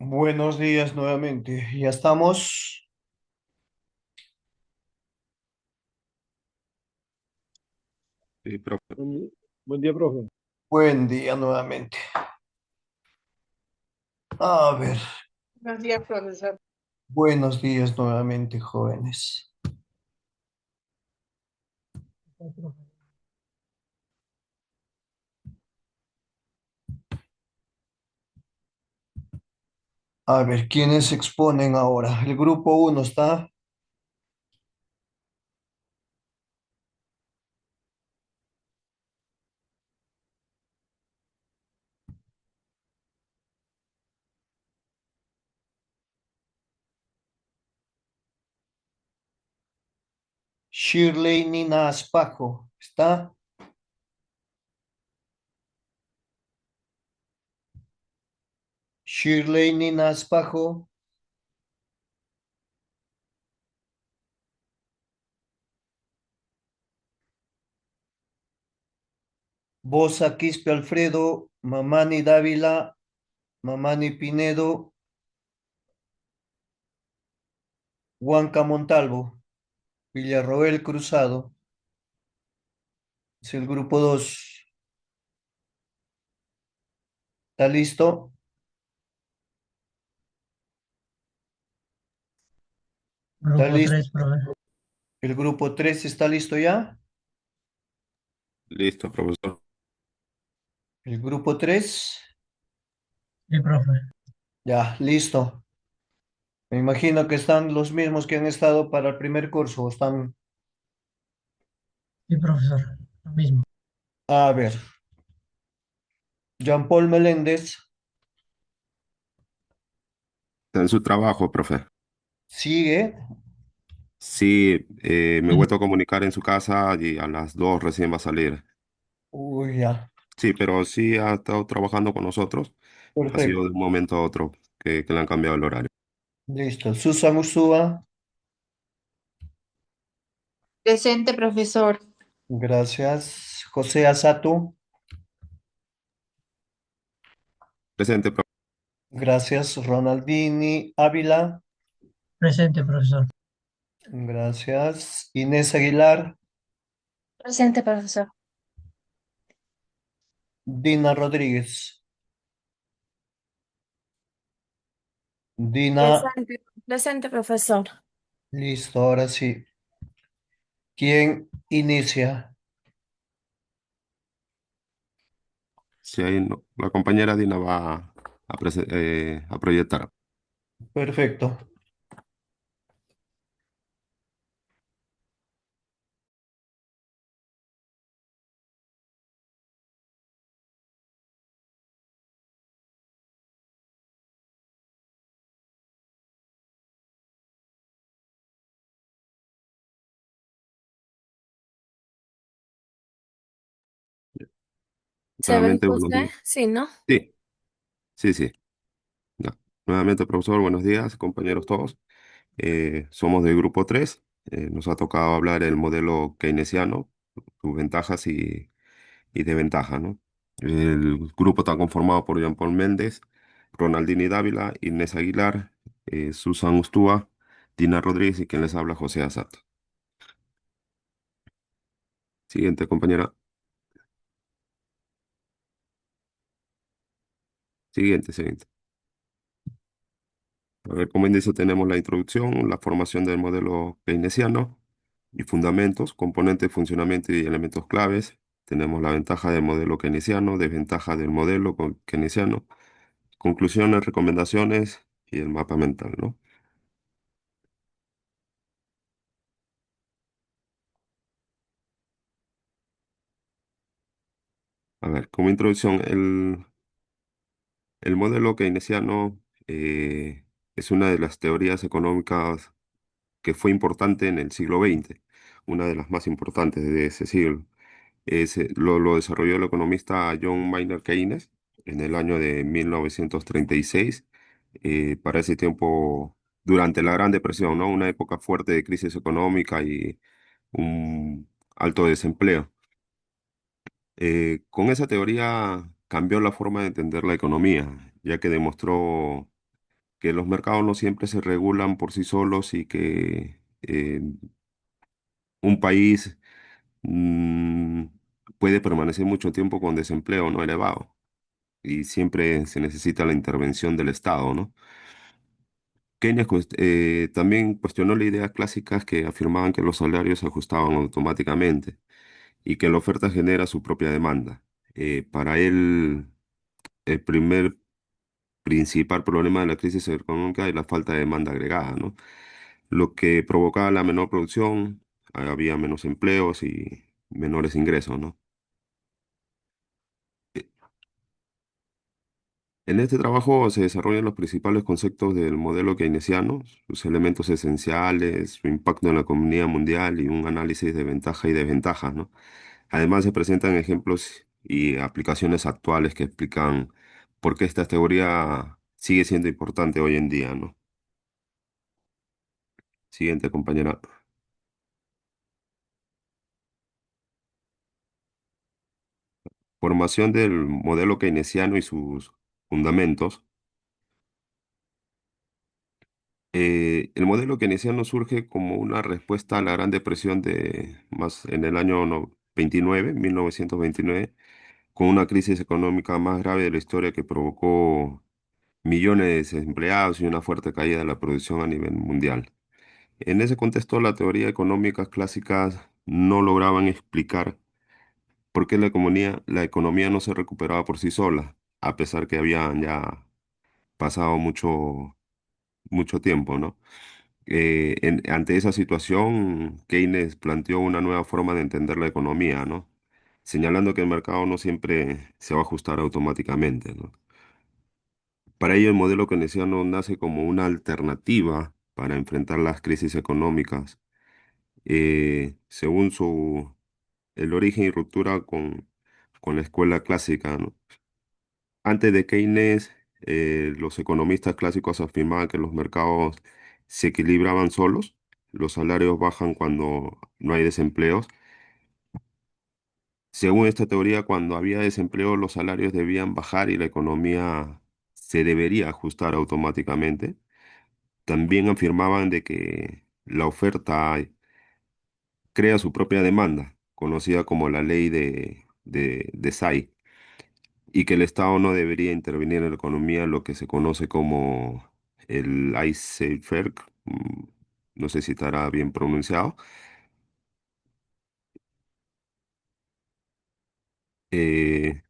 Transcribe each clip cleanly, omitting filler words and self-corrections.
Buenos días nuevamente. Ya estamos. Sí, profe. Buen día, profe. Buen día nuevamente. A ver, Buenos días, profesor. buenos días nuevamente, jóvenes. A ver, ¿quiénes exponen ahora? El grupo uno está Shirley Nina Aspajo. ¿Está? Shirley Nina Aspajo. Bosa Quispe Alfredo. Mamani Dávila. Mamani Pinedo. Huanca Montalvo. Villarroel Cruzado. Es el grupo 2. ¿Está listo? ¿Está Grupo listo? 3, profe. ¿El grupo 3 está listo ya? Listo, profesor. El grupo 3 Sí, profe. ya, listo. Me imagino que están los mismos que han estado para el primer curso. Están, Sí, profesor. Lo mismo. a ver, Jean Paul Meléndez Está en su trabajo, profe. sigue. Sí, me he vuelto a comunicar en su casa y a las 2 recién va a salir. Uy, ya, Sí, pero sí ha estado trabajando con nosotros. Ha sido perfecto. de un momento a otro que le han cambiado el horario. Listo. Susan Ursúa, Presente, profesor. gracias. José Asato, Presente, profe. gracias. Ronaldini Ávila, Presente, profesor. gracias. Inés Aguilar, Presente, profesor. Dina Rodríguez. Dina, Presente. Presente, profesor. listo, ahora sí. ¿Quién inicia? Sí, ahí la compañera Dina va a proyectar. Perfecto. ¿Se ve, Nuevamente, buenos José? días. Sí, ¿no? Sí, sí, sí. Ya. Nuevamente, profesor, buenos días, compañeros todos. Somos del grupo 3. Nos ha tocado hablar el modelo keynesiano, sus ventajas y desventajas, ¿no? El grupo está conformado por Jean Paul Méndez, Ronaldini Dávila, Inés Aguilar, Susan Ustúa, Dina Rodríguez y quien les habla, José Asato. Siguiente, compañera. Siguiente. A ver, como índice tenemos la introducción, la formación del modelo keynesiano y fundamentos, componentes, funcionamiento y elementos claves. Tenemos la ventaja del modelo keynesiano, desventaja del modelo keynesiano, conclusiones, recomendaciones y el mapa mental, ¿no? A ver, como introducción, el modelo keynesiano es una de las teorías económicas que fue importante en el siglo XX, una de las más importantes de ese siglo. Lo desarrolló el economista John Maynard Keynes en el año de 1936. Para ese tiempo, durante la Gran Depresión, ¿no? Una época fuerte de crisis económica y un alto desempleo. Con esa teoría cambió la forma de entender la economía, ya que demostró que los mercados no siempre se regulan por sí solos y que un país mm, puede permanecer mucho tiempo con desempleo no elevado y siempre se necesita la intervención del Estado, ¿no? Keynes también cuestionó las ideas clásicas que afirmaban que los salarios se ajustaban automáticamente y que la oferta genera su propia demanda. Para él, el primer principal problema de la crisis económica es la falta de demanda agregada, ¿no? Lo que provocaba la menor producción, había menos empleos y menores ingresos, ¿no? En este trabajo se desarrollan los principales conceptos del modelo keynesiano, sus elementos esenciales, su impacto en la economía mundial y un análisis de ventajas y desventajas, ¿no? Además se presentan ejemplos y aplicaciones actuales que explican por qué esta teoría sigue siendo importante hoy en día, ¿no? Siguiente, compañera. Formación del modelo keynesiano y sus fundamentos. El modelo keynesiano surge como una respuesta a la Gran Depresión más en el año 1929, con una crisis económica más grave de la historia que provocó millones de desempleados y una fuerte caída de la producción a nivel mundial. En ese contexto, las teorías económicas clásicas no lograban explicar por qué la economía no se recuperaba por sí sola, a pesar que habían ya pasado mucho tiempo, ¿no? Ante esa situación, Keynes planteó una nueva forma de entender la economía, ¿no? Señalando que el mercado no siempre se va a ajustar automáticamente, ¿no? Para ello, el modelo keynesiano nace como una alternativa para enfrentar las crisis económicas, según el origen y ruptura con la escuela clásica, ¿no? Antes de Keynes, los economistas clásicos afirmaban que los mercados se equilibraban solos, los salarios bajan cuando no hay desempleos. Según esta teoría, cuando había desempleo, los salarios debían bajar y la economía se debería ajustar automáticamente. También afirmaban de que la oferta crea su propia demanda, conocida como la ley de Say, y que el Estado no debería intervenir en la economía, lo que se conoce como el laissez-faire, no sé si estará bien pronunciado.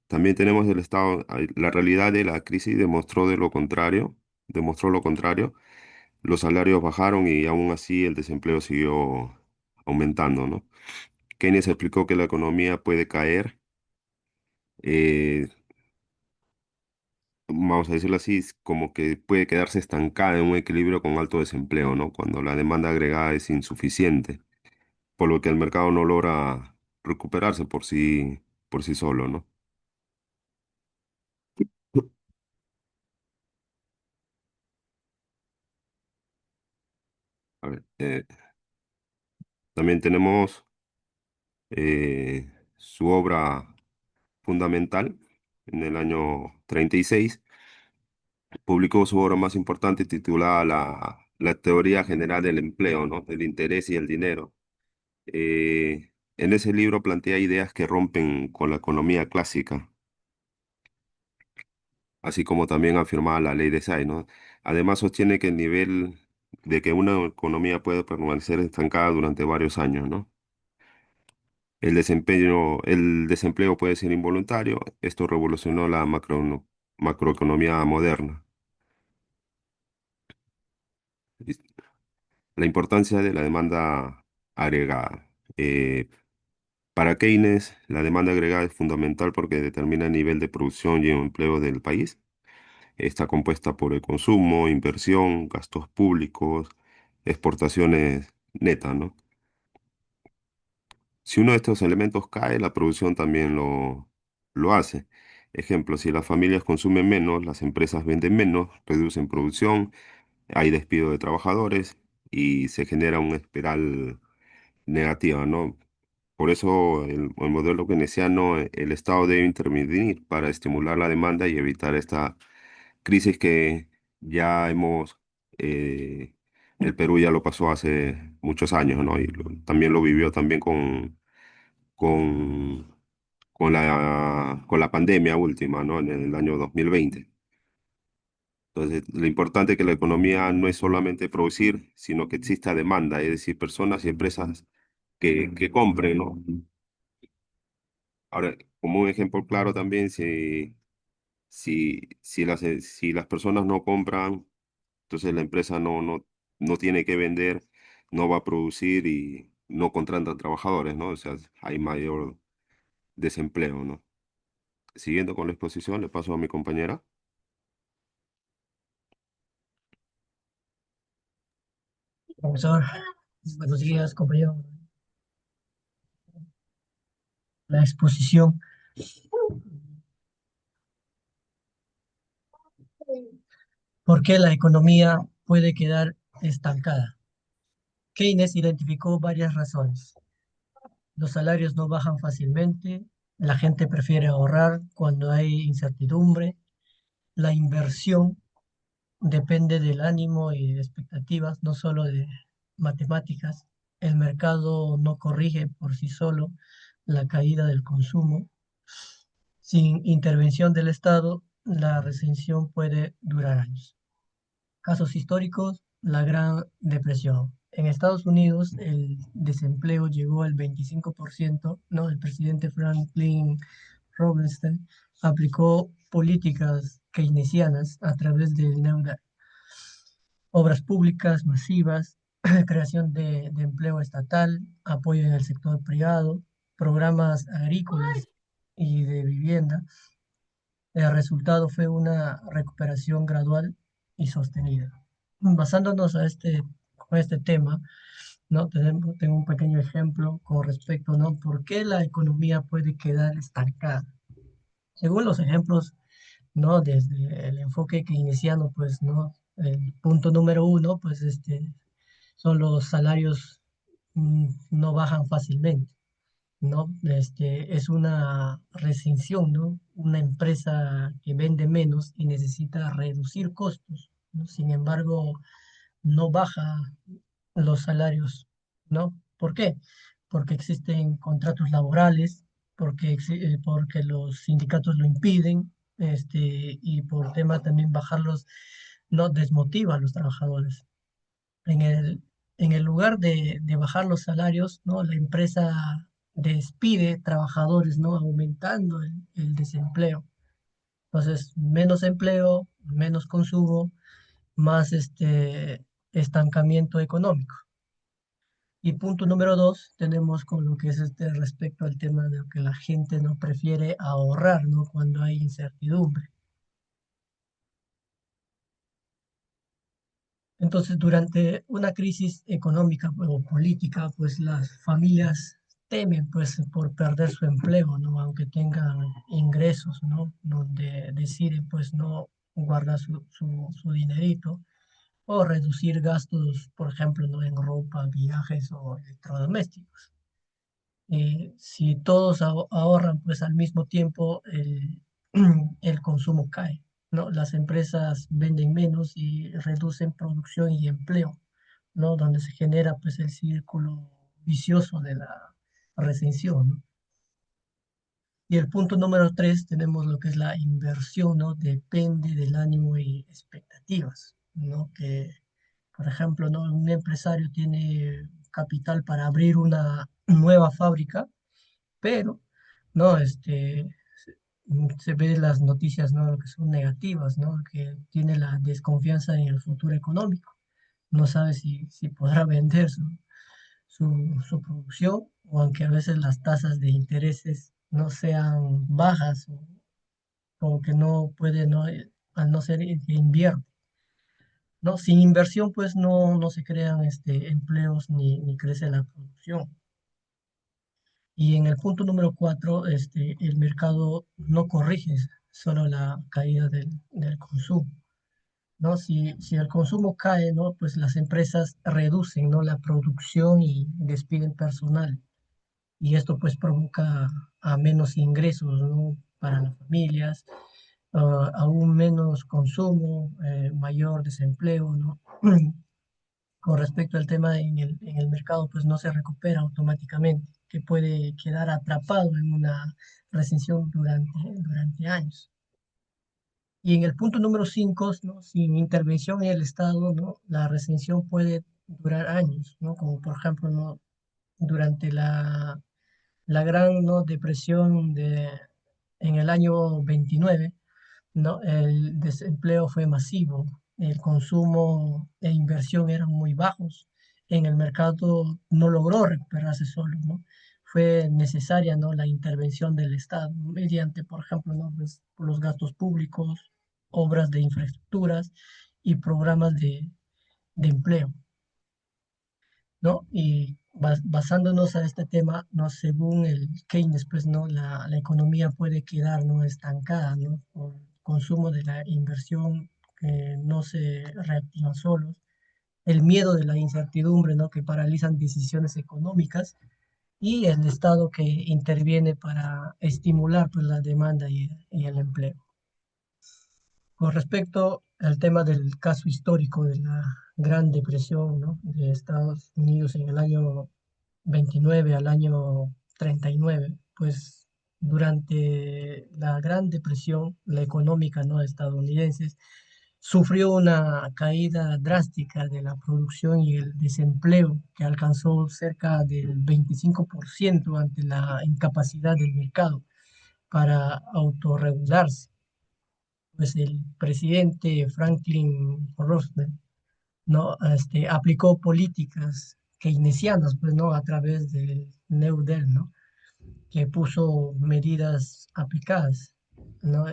También tenemos el Estado, la realidad de la crisis demostró lo contrario. Los salarios bajaron y aún así el desempleo siguió aumentando, ¿no? Keynes explicó que la economía puede caer, eh, vamos a decirlo así, es como que puede quedarse estancada en un equilibrio con alto desempleo, ¿no? Cuando la demanda agregada es insuficiente, por lo que el mercado no logra recuperarse por sí solo, ¿no? A ver, también tenemos su obra fundamental en el año 36. Publicó su obra más importante titulada la Teoría General del Empleo, ¿no? Del interés y el dinero. En ese libro plantea ideas que rompen con la economía clásica, así como también afirmaba la ley de Say, ¿no? Además sostiene que el nivel de que una economía puede permanecer estancada durante varios años, ¿no? El desempleo puede ser involuntario. Esto revolucionó la macroeconomía moderna. Y la importancia de la demanda agregada. Para Keynes, la demanda agregada es fundamental porque determina el nivel de producción y empleo del país. Está compuesta por el consumo, inversión, gastos públicos, exportaciones netas, ¿no? Si uno de estos elementos cae, la producción también lo hace. Ejemplo, si las familias consumen menos, las empresas venden menos, reducen producción, hay despido de trabajadores y se genera una espiral negativa, ¿no? Por eso el modelo keynesiano, el Estado debe intervenir para estimular la demanda y evitar esta crisis ya hemos, el Perú ya lo pasó hace muchos años, ¿no? Y también lo vivió también con, con la pandemia última, ¿no? En el año 2020. Entonces, lo importante es que la economía no es solamente producir, sino que exista demanda, es decir, personas y empresas que compren, ¿no? Ahora, como un ejemplo claro también, si las personas no compran, entonces la empresa no tiene que vender, no va a producir y no contrata trabajadores, ¿no? O sea, hay mayor desempleo, ¿no? Siguiendo con la exposición, le paso a mi compañera. Profesor, buenos días, compañero. La exposición. ¿Por qué la economía puede quedar estancada? Keynes identificó varias razones. Los salarios no bajan fácilmente, la gente prefiere ahorrar cuando hay incertidumbre, la inversión depende del ánimo y de expectativas, no solo de matemáticas. El mercado no corrige por sí solo la caída del consumo. Sin intervención del Estado, la recesión puede durar años. Casos históricos, la Gran Depresión. En Estados Unidos el desempleo llegó al 25%, ¿no? El presidente Franklin Roosevelt aplicó políticas keynesianas a través del obras públicas masivas, creación de empleo estatal, apoyo en el sector privado, programas agrícolas y de vivienda. El resultado fue una recuperación gradual y sostenida. Basándonos con este tema, ¿no? Tengo un pequeño ejemplo con respecto, ¿no? ¿Por qué la economía puede quedar estancada? Según los ejemplos, ¿no? Desde el enfoque keynesiano, pues, ¿no? El punto número uno, pues, son los salarios no bajan fácilmente, ¿no? Es una recensión, ¿no? Una empresa que vende menos y necesita reducir costos, ¿no? Sin embargo, no baja los salarios, ¿no? ¿Por qué? Porque existen contratos laborales, porque los sindicatos lo impiden, y por tema también bajarlos no desmotiva a los trabajadores. En en el lugar de bajar los salarios, ¿no? La empresa despide trabajadores, ¿no? Aumentando el desempleo. Entonces, menos empleo, menos consumo, más estancamiento económico. Y punto número dos, tenemos con lo que es respecto al tema de que la gente no prefiere ahorrar, ¿no? Cuando hay incertidumbre. Entonces, durante una crisis económica o política, pues las familias temen pues por perder su empleo, ¿no? Aunque tengan ingresos, ¿no? Donde deciden pues no guardar su dinerito o reducir gastos, por ejemplo, ¿no? En ropa, viajes o electrodomésticos. Si todos ahorran, pues al mismo tiempo el consumo cae, ¿no? Las empresas venden menos y reducen producción y empleo, ¿no? Donde se genera pues el círculo vicioso de la recesión, ¿no? Y el punto número tres, tenemos lo que es la inversión, ¿no? Depende del ánimo y expectativas, ¿no? Que, por ejemplo, ¿no? Un empresario tiene capital para abrir una nueva fábrica, pero no, se ve las noticias, ¿no? Que son negativas, ¿no? Que tiene la desconfianza en el futuro económico. No sabe si podrá vender su producción, o aunque a veces las tasas de intereses no sean bajas, o que no puede, ¿no? Al no ser que invierte, ¿no? Sin inversión, pues no se crean empleos ni crece la producción. Y en el punto número cuatro, el mercado no corrige solo la caída del consumo, ¿no? Si el consumo cae, ¿no? Pues las empresas reducen, ¿no? La producción y despiden personal. Y esto pues provoca a menos ingresos, ¿no? Para las familias, aún menos consumo, mayor desempleo, ¿no? Con respecto al tema en el mercado, pues no se recupera automáticamente, que puede quedar atrapado en una recesión durante años. Y en el punto número 5, ¿no? Sin intervención en el Estado, ¿no? La recesión puede durar años, ¿no? Como por ejemplo, ¿no? Durante la gran, ¿no? Depresión en el año 29, ¿no? El desempleo fue masivo, el consumo e inversión eran muy bajos, en el mercado no logró recuperarse solo, ¿no? Fue necesaria, ¿no? La intervención del Estado, mediante, por ejemplo, ¿no? Pues, por los gastos públicos, obras de infraestructuras y programas de empleo, ¿no? Y basándonos a este tema, ¿no? Según el Keynes, pues, ¿no? La economía puede quedar, ¿no? Estancada, ¿no? Por consumo de la inversión que no se reactivan solos, el miedo de la incertidumbre, ¿no? Que paralizan decisiones económicas y el Estado que interviene para estimular, pues, la demanda y el empleo. Con respecto al tema del caso histórico de la Gran Depresión, ¿no? De Estados Unidos en el año 29 al año 39, pues durante la Gran Depresión, la económica, ¿no? estadounidense sufrió una caída drástica de la producción y el desempleo que alcanzó cerca del 25% ante la incapacidad del mercado para autorregularse. Pues el presidente Franklin Roosevelt, ¿no? Aplicó políticas keynesianas, pues, ¿no? A través del New Deal, ¿no? Que puso medidas aplicadas, ¿no?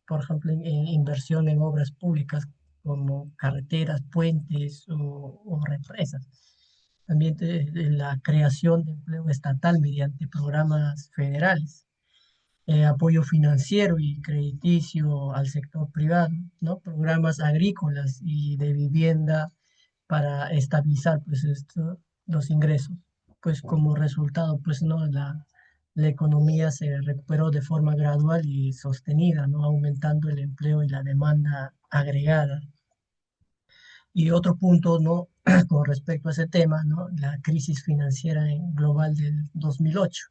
Por ejemplo, en inversión en obras públicas como carreteras, puentes o represas. También de la creación de empleo estatal mediante programas federales, apoyo financiero y crediticio al sector privado, ¿no? Programas agrícolas y de vivienda para estabilizar, pues, los ingresos. Pues como resultado, pues, ¿no? La economía se recuperó de forma gradual y sostenida, ¿no? Aumentando el empleo y la demanda agregada. Y otro punto, ¿no? Con respecto a ese tema, ¿no? La crisis financiera global del 2008,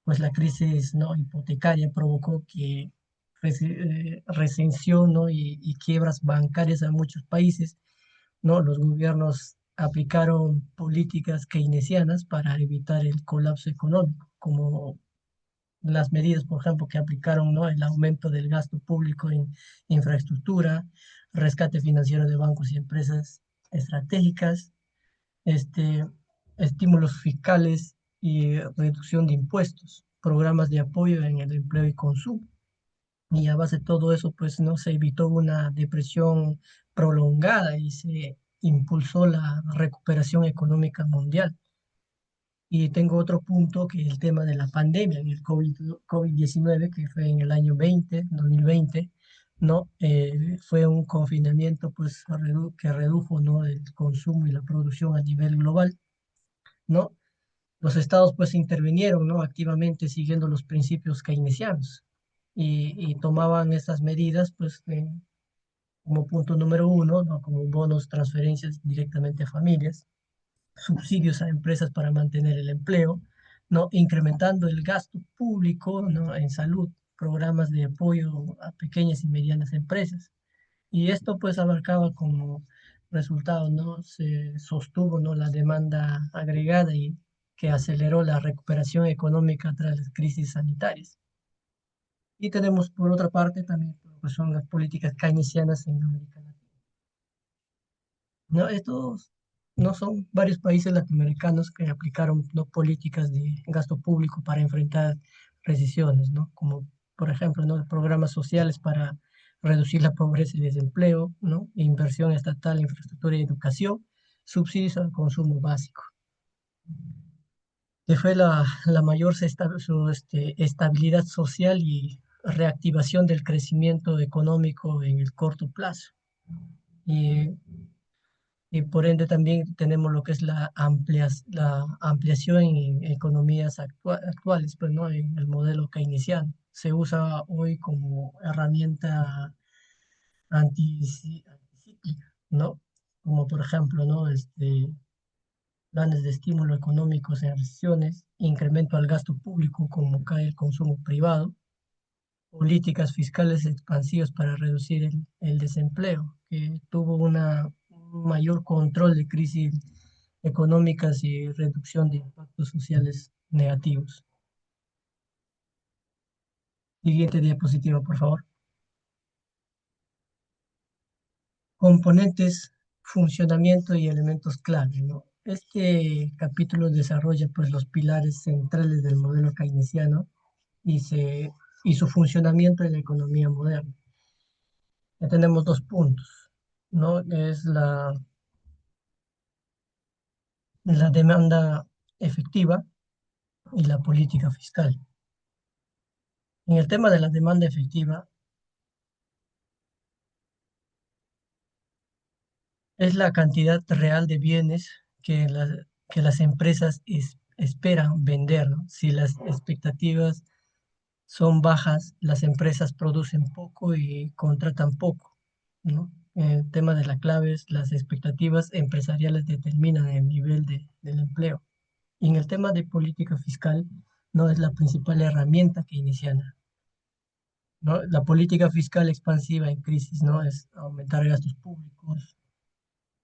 pues la crisis, ¿no? hipotecaria provocó que recensión, ¿no? y quiebras bancarias en muchos países, ¿no? Los gobiernos aplicaron políticas keynesianas para evitar el colapso económico, como las medidas, por ejemplo, que aplicaron, ¿no? El aumento del gasto público en infraestructura, rescate financiero de bancos y empresas estratégicas, este, estímulos fiscales y reducción de impuestos, programas de apoyo en el empleo y consumo. Y a base de todo eso, pues no se evitó una depresión prolongada y se impulsó la recuperación económica mundial. Y tengo otro punto que es el tema de la pandemia, el COVID-19, que fue en el año 2020, ¿no? Fue un confinamiento pues, que redujo, ¿no? el consumo y la producción a nivel global, ¿no? Los estados pues intervinieron, ¿no? activamente siguiendo los principios keynesianos y tomaban estas medidas pues como punto número uno, ¿no? como bonos, transferencias directamente a familias, subsidios a empresas para mantener el empleo, ¿no? Incrementando el gasto público, ¿no? en salud, programas de apoyo a pequeñas y medianas empresas. Y esto pues abarcaba como resultado, ¿no? Se sostuvo, ¿no? la demanda agregada y que aceleró la recuperación económica tras las crisis sanitarias. Y tenemos por otra parte también lo que son las políticas keynesianas en América Latina. No, estos no son varios países latinoamericanos que aplicaron, ¿no? políticas de gasto público para enfrentar recesiones, ¿no? Como por ejemplo, ¿no? programas sociales para reducir la pobreza y desempleo, ¿no? Inversión estatal en infraestructura y educación, subsidios al consumo básico. Que fue la mayor estabilidad social y reactivación del crecimiento económico en el corto plazo. Y y por ende también tenemos lo que es la ampliación en economías actuales, pues, ¿no? En el modelo keynesiano. Se usa hoy como herramienta anticíclica, ¿no? Como por ejemplo, ¿no? Planes de estímulo económicos en regiones, incremento al gasto público como cae el consumo privado, políticas fiscales expansivas para reducir el desempleo, que tuvo un mayor control de crisis económicas y reducción de impactos sociales negativos. Siguiente diapositiva, por favor. Componentes, funcionamiento y elementos clave, ¿no? Este capítulo desarrolla pues los pilares centrales del modelo keynesiano y, y su funcionamiento en la economía moderna. Ya tenemos dos puntos, ¿no? Es la demanda efectiva y la política fiscal. En el tema de la demanda efectiva, es la cantidad real de bienes que las empresas esperan vender, ¿no? Si las expectativas son bajas, las empresas producen poco y contratan poco, ¿no? El tema de la clave es las expectativas empresariales determinan el nivel del empleo. Y en el tema de política fiscal, no es la principal herramienta que inician, ¿no? La política fiscal expansiva en crisis, ¿no? Es aumentar gastos públicos,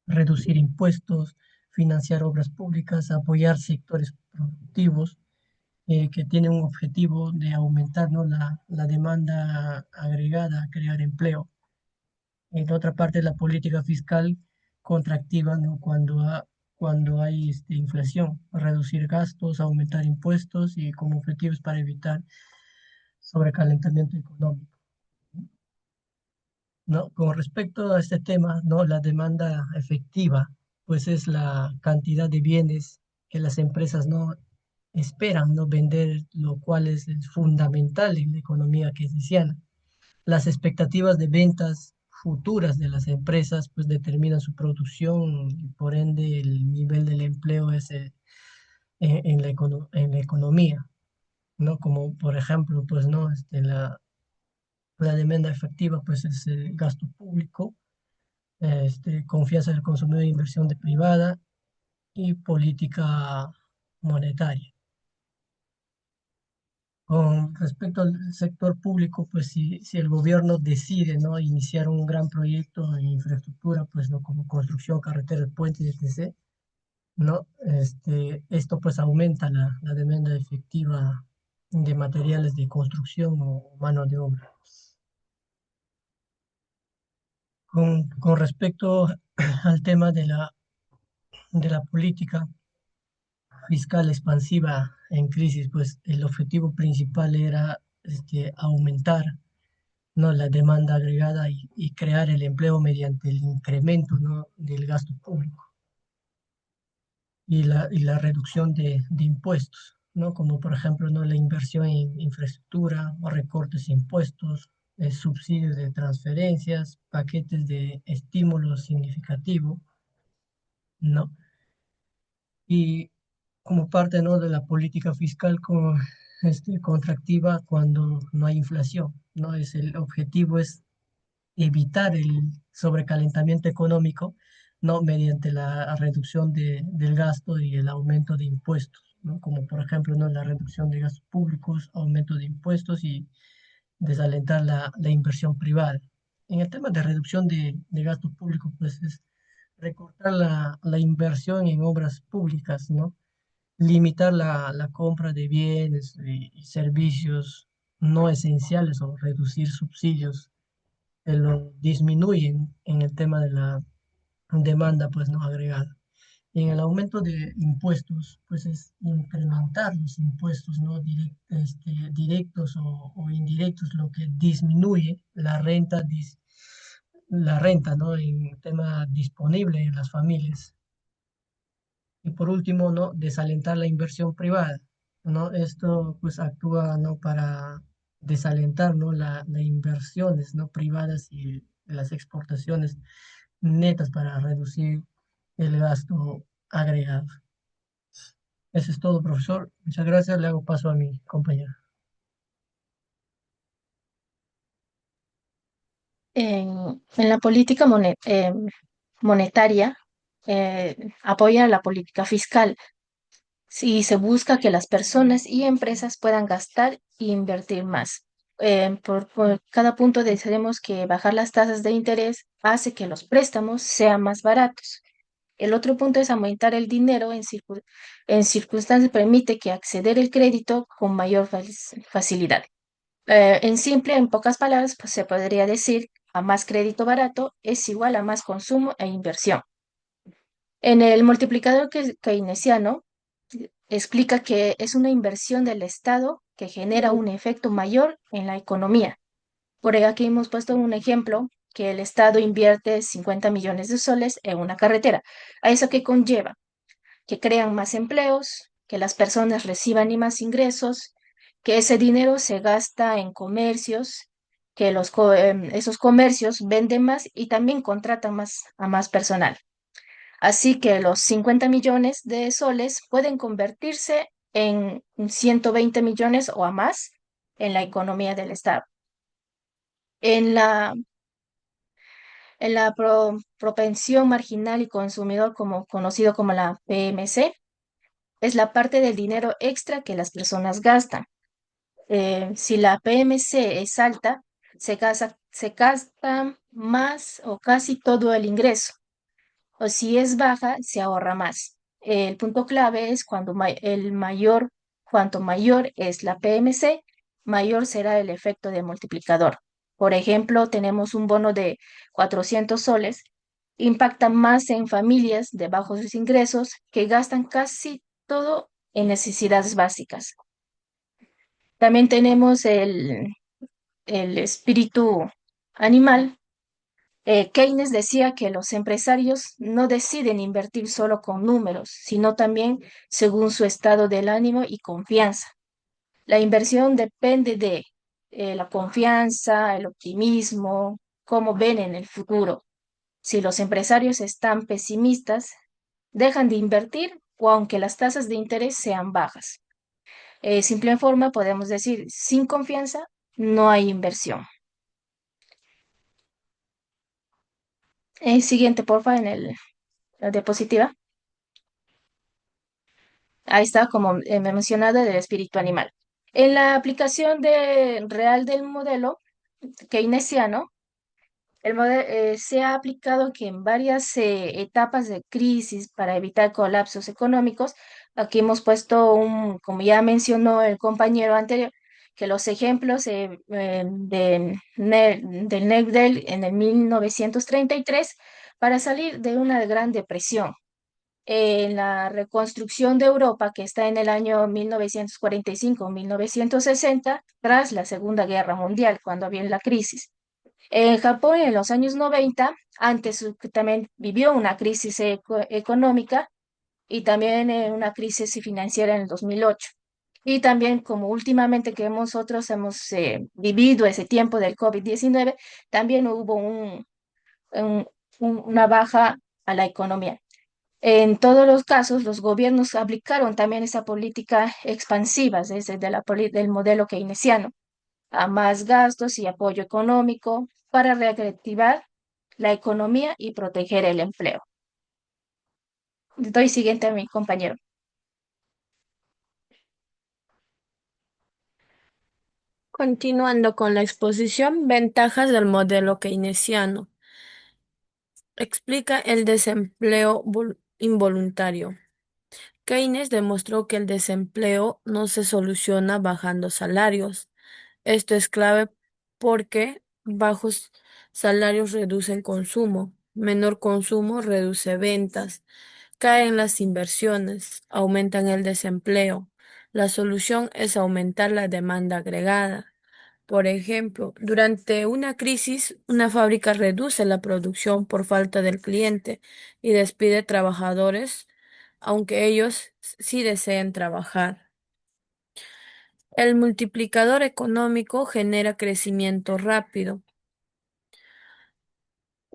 reducir impuestos, financiar obras públicas, apoyar sectores productivos que tienen un objetivo de aumentar, ¿no? La demanda agregada, crear empleo. En otra parte, la política fiscal contractiva, ¿no? Cuando hay inflación, reducir gastos, aumentar impuestos y como objetivos para evitar sobrecalentamiento económico, ¿no? Con respecto a este tema, ¿no? La demanda efectiva, pues es la cantidad de bienes que las empresas no esperan no vender, lo cual es fundamental en la economía keynesiana. Las expectativas de ventas futuras de las empresas pues determinan su producción y por ende el nivel del empleo es, en la economía, ¿no? Como por ejemplo, pues no, la demanda efectiva pues es el gasto público, confianza del consumidor e inversión de privada y política monetaria. Con respecto al sector público, pues si el gobierno decide, ¿no? Iniciar un gran proyecto en infraestructura, pues no como construcción, carreteras, puentes, etc., ¿no? Esto pues aumenta la demanda efectiva de materiales de construcción o mano de obra. Con respecto al tema de la política fiscal expansiva en crisis, pues el objetivo principal era aumentar, ¿no? La demanda agregada y crear el empleo mediante el incremento, ¿no? Del gasto público y la reducción de impuestos, ¿no? Como por ejemplo, ¿no? La inversión en infraestructura o recortes de impuestos, subsidios de transferencias, paquetes de estímulo significativo, ¿no? Y como parte, ¿no? De la política fiscal contractiva cuando no hay inflación, ¿no? El objetivo es evitar el sobrecalentamiento económico, ¿no? Mediante la reducción del gasto y el aumento de impuestos, ¿no? Como por ejemplo, ¿no? La reducción de gastos públicos, aumento de impuestos y desalentar la inversión privada. En el tema de reducción de gastos públicos, pues es recortar la inversión en obras públicas, ¿no? Limitar la compra de bienes y servicios no esenciales o reducir subsidios que lo disminuyen en el tema de la demanda pues no agregada. Y en el aumento de impuestos, pues es incrementar los impuestos no directos o indirectos, lo que disminuye la renta, ¿no? En tema disponible en las familias. Y por último, ¿no? Desalentar la inversión privada, ¿no? Esto pues actúa, ¿no? Para desalentar, ¿no? La inversiones, ¿no? Privadas y las exportaciones netas para reducir el gasto agregado. Eso es todo, profesor. Muchas gracias. Le hago paso a mi compañero. En la política monetaria, apoya la política fiscal. Si se busca que las personas y empresas puedan gastar e invertir más. Por cada punto decidimos que bajar las tasas de interés hace que los préstamos sean más baratos. El otro punto es aumentar el dinero en circunstancias permite que acceder el crédito con mayor facilidad. En pocas palabras, pues, se podría decir a más crédito barato es igual a más consumo e inversión. En el multiplicador keynesiano, explica que es una inversión del Estado que genera un efecto mayor en la economía. Por aquí hemos puesto un ejemplo que el Estado invierte 50 millones de soles en una carretera. ¿A eso qué conlleva? Que crean más empleos, que las personas reciban y más ingresos, que ese dinero se gasta en comercios, que esos comercios venden más y también contratan más a más personal. Así que los 50 millones de soles pueden convertirse en 120 millones o a más en la economía del Estado. En la, en la propensión marginal y consumidor, como, conocido como la PMC, es la parte del dinero extra que las personas gastan. Si la PMC es alta, se gasta más o casi todo el ingreso, o si es baja, se ahorra más. El punto clave es cuanto mayor es la PMC, mayor será el efecto de multiplicador. Por ejemplo, tenemos un bono de 400 soles, impacta más en familias de bajos ingresos que gastan casi todo en necesidades básicas. También tenemos el espíritu animal. Keynes decía que los empresarios no deciden invertir solo con números, sino también según su estado del ánimo y confianza. La inversión depende de la confianza, el optimismo, cómo ven en el futuro. Si los empresarios están pesimistas, dejan de invertir o aunque las tasas de interés sean bajas. Simple forma, podemos decir, sin confianza no hay inversión. Siguiente, porfa, la diapositiva. Ahí está, como me mencionado, del espíritu animal. En la aplicación real del modelo keynesiano, se ha aplicado que en varias etapas de crisis para evitar colapsos económicos, aquí hemos puesto como ya mencionó el compañero anterior, que los ejemplos del Negdel en el 1933 para salir de una gran depresión en la reconstrucción de Europa, que está en el año 1945-1960, tras la Segunda Guerra Mundial, cuando había la crisis. En Japón, en los años 90, que también vivió una crisis económica y también una crisis financiera en el 2008. Y también, como últimamente que nosotros hemos vivido ese tiempo del COVID-19, también hubo un- una baja a la economía. En todos los casos, los gobiernos aplicaron también esa política expansiva desde del modelo keynesiano, a más gastos y apoyo económico para reactivar la economía y proteger el empleo. Doy siguiente a mi compañero. Continuando con la exposición, ventajas del modelo keynesiano. Explica el desempleo involuntario. Keynes demostró que el desempleo no se soluciona bajando salarios. Esto es clave porque bajos salarios reducen consumo, menor consumo reduce ventas, caen las inversiones, aumentan el desempleo. La solución es aumentar la demanda agregada. Por ejemplo, durante una crisis, una fábrica reduce la producción por falta del cliente y despide trabajadores, aunque ellos sí deseen trabajar. El multiplicador económico genera crecimiento rápido.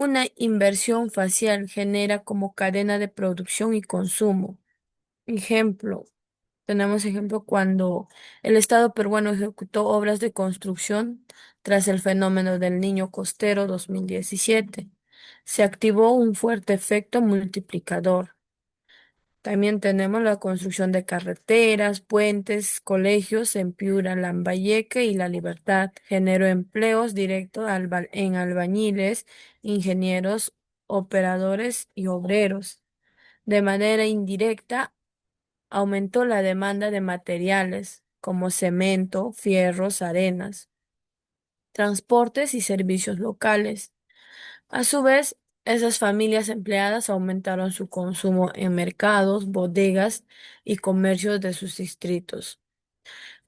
Una inversión facial genera como cadena de producción y consumo. Ejemplo, tenemos ejemplo cuando el Estado peruano ejecutó obras de construcción tras el fenómeno del Niño Costero 2017. Se activó un fuerte efecto multiplicador. También tenemos la construcción de carreteras, puentes, colegios en Piura, Lambayeque y La Libertad. Generó empleos directos en albañiles, ingenieros, operadores y obreros. De manera indirecta, aumentó la demanda de materiales como cemento, fierros, arenas, transportes y servicios locales. A su vez, esas familias empleadas aumentaron su consumo en mercados, bodegas y comercios de sus distritos.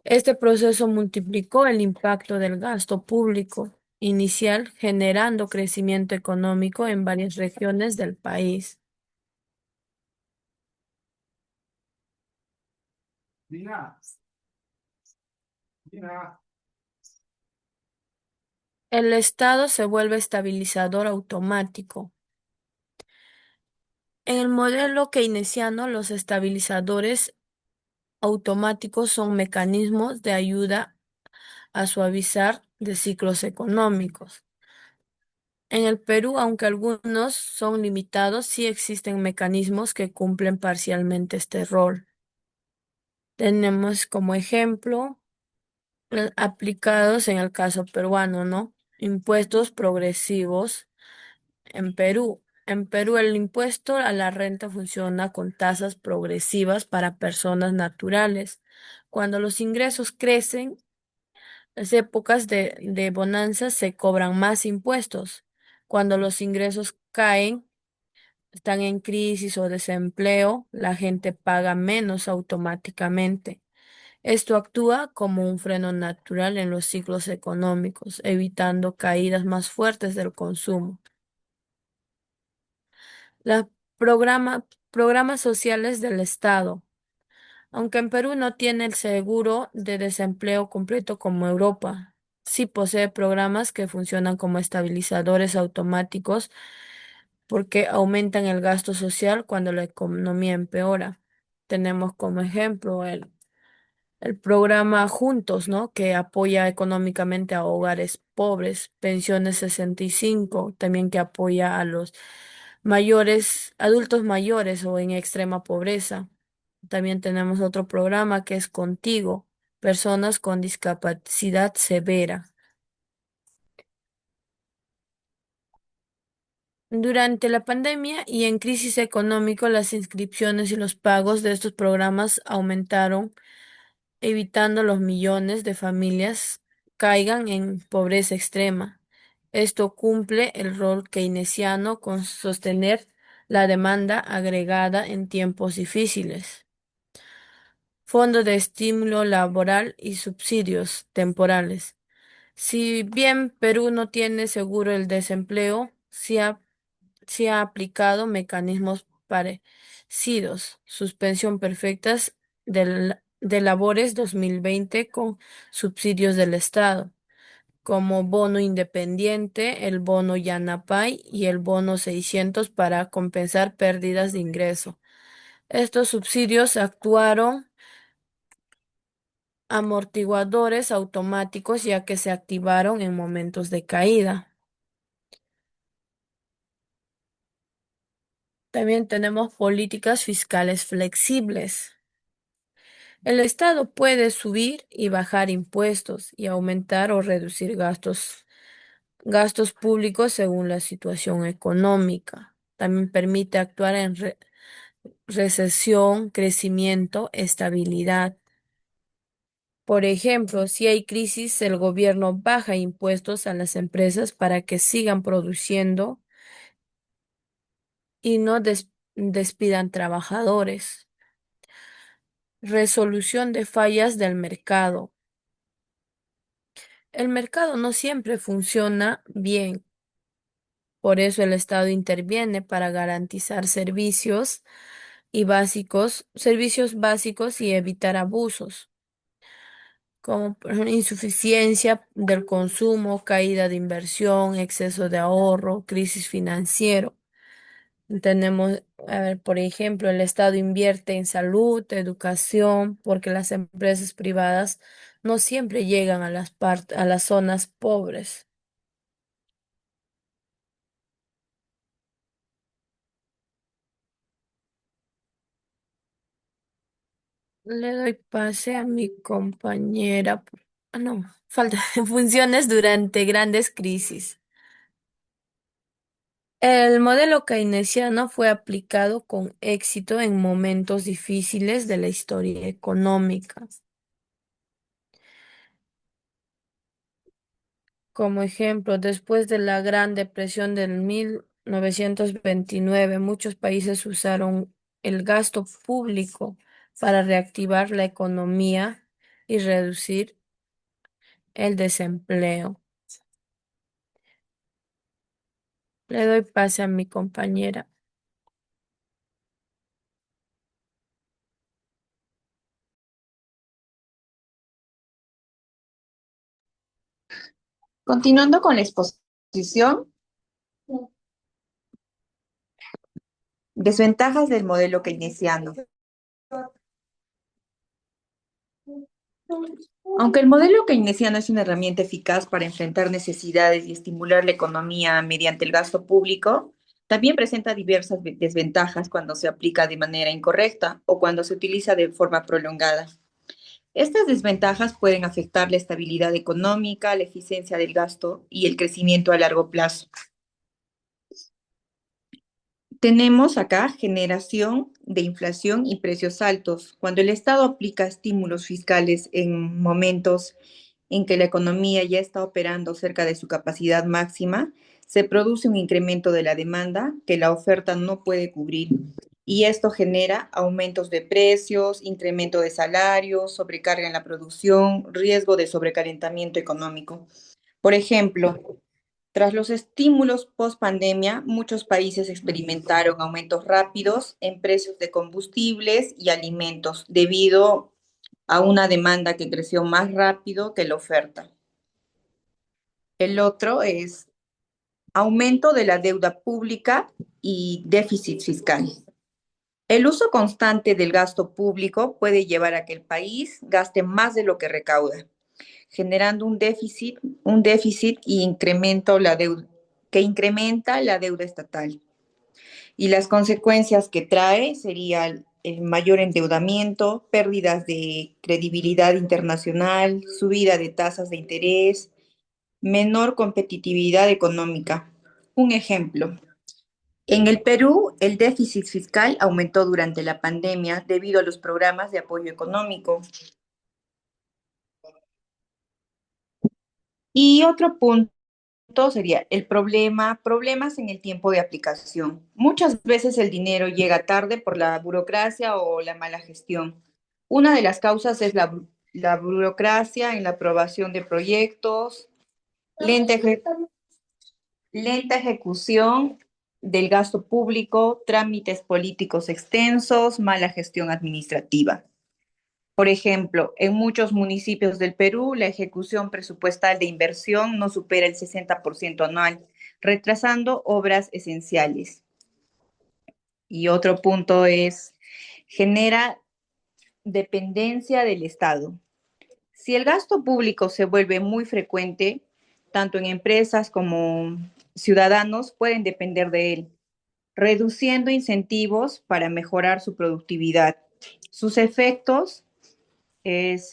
Este proceso multiplicó el impacto del gasto público inicial, generando crecimiento económico en varias regiones del país. El Estado se vuelve estabilizador automático. En el modelo keynesiano, los estabilizadores automáticos son mecanismos de ayuda a suavizar de ciclos económicos. En el Perú, aunque algunos son limitados, sí existen mecanismos que cumplen parcialmente este rol. Tenemos como ejemplo aplicados en el caso peruano, ¿no? Impuestos progresivos en Perú. En Perú, el impuesto a la renta funciona con tasas progresivas para personas naturales. Cuando los ingresos crecen, las épocas de bonanza se cobran más impuestos. Cuando los ingresos caen, están en crisis o desempleo, la gente paga menos automáticamente. Esto actúa como un freno natural en los ciclos económicos, evitando caídas más fuertes del consumo. Los programas sociales del Estado. Aunque en Perú no tiene el seguro de desempleo completo como Europa, sí posee programas que funcionan como estabilizadores automáticos porque aumentan el gasto social cuando la economía empeora. Tenemos como ejemplo el programa Juntos, ¿no? Que apoya económicamente a hogares pobres, Pensiones 65, también que apoya a los mayores, adultos mayores o en extrema pobreza. También tenemos otro programa que es Contigo, personas con discapacidad severa. Durante la pandemia y en crisis económica, las inscripciones y los pagos de estos programas aumentaron, evitando los millones de familias caigan en pobreza extrema. Esto cumple el rol keynesiano con sostener la demanda agregada en tiempos difíciles. Fondo de estímulo laboral y subsidios temporales. Si bien Perú no tiene seguro el desempleo, sí ha aplicado mecanismos parecidos, suspensión perfectas de labores 2020 con subsidios del Estado, como bono independiente, el bono Yanapay y el bono 600 para compensar pérdidas de ingreso. Estos subsidios actuaron amortiguadores automáticos ya que se activaron en momentos de caída. También tenemos políticas fiscales flexibles. El Estado puede subir y bajar impuestos y aumentar o reducir gastos públicos según la situación económica. También permite actuar en recesión, crecimiento, estabilidad. Por ejemplo, si hay crisis, el gobierno baja impuestos a las empresas para que sigan produciendo y no despidan trabajadores. Resolución de fallas del mercado. El mercado no siempre funciona bien, por eso el Estado interviene para garantizar servicios básicos y evitar abusos. como por ejemplo, insuficiencia del consumo, caída de inversión, exceso de ahorro, crisis financiero. Tenemos, a ver, por ejemplo, el Estado invierte en salud, educación, porque las empresas privadas no siempre llegan a a las zonas pobres. Le doy pase a mi compañera. Ah, no, falta funciones durante grandes crisis. El modelo keynesiano fue aplicado con éxito en momentos difíciles de la historia económica. Como ejemplo, después de la Gran Depresión del 1929, muchos países usaron el gasto público para reactivar la economía y reducir el desempleo. Le doy pase a mi compañera. Continuando con la exposición, desventajas del modelo keynesiano. Aunque el modelo keynesiano es una herramienta eficaz para enfrentar necesidades y estimular la economía mediante el gasto público, también presenta diversas desventajas cuando se aplica de manera incorrecta o cuando se utiliza de forma prolongada. Estas desventajas pueden afectar la estabilidad económica, la eficiencia del gasto y el crecimiento a largo plazo. Tenemos acá generación de inflación y precios altos. Cuando el Estado aplica estímulos fiscales en momentos en que la economía ya está operando cerca de su capacidad máxima, se produce un incremento de la demanda que la oferta no puede cubrir. Y esto genera aumentos de precios, incremento de salarios, sobrecarga en la producción, riesgo de sobrecalentamiento económico. Por ejemplo, tras los estímulos post-pandemia, muchos países experimentaron aumentos rápidos en precios de combustibles y alimentos debido a una demanda que creció más rápido que la oferta. El otro es aumento de la deuda pública y déficit fiscal. El uso constante del gasto público puede llevar a que el país gaste más de lo que recauda, generando un déficit y que incrementa la deuda estatal. Y las consecuencias que trae serían el mayor endeudamiento, pérdidas de credibilidad internacional, subida de tasas de interés, menor competitividad económica. Un ejemplo. En el Perú, el déficit fiscal aumentó durante la pandemia debido a los programas de apoyo económico. Y otro punto sería problemas en el tiempo de aplicación. Muchas veces el dinero llega tarde por la burocracia o la mala gestión. Una de las causas es la burocracia en la aprobación de proyectos, lenta, lenta ejecución del gasto público, trámites políticos extensos, mala gestión administrativa. Por ejemplo, en muchos municipios del Perú, la ejecución presupuestal de inversión no supera el 60% anual, retrasando obras esenciales. Y otro punto es, genera dependencia del Estado. Si el gasto público se vuelve muy frecuente, tanto en empresas como ciudadanos pueden depender de él, reduciendo incentivos para mejorar su productividad. Sus efectos es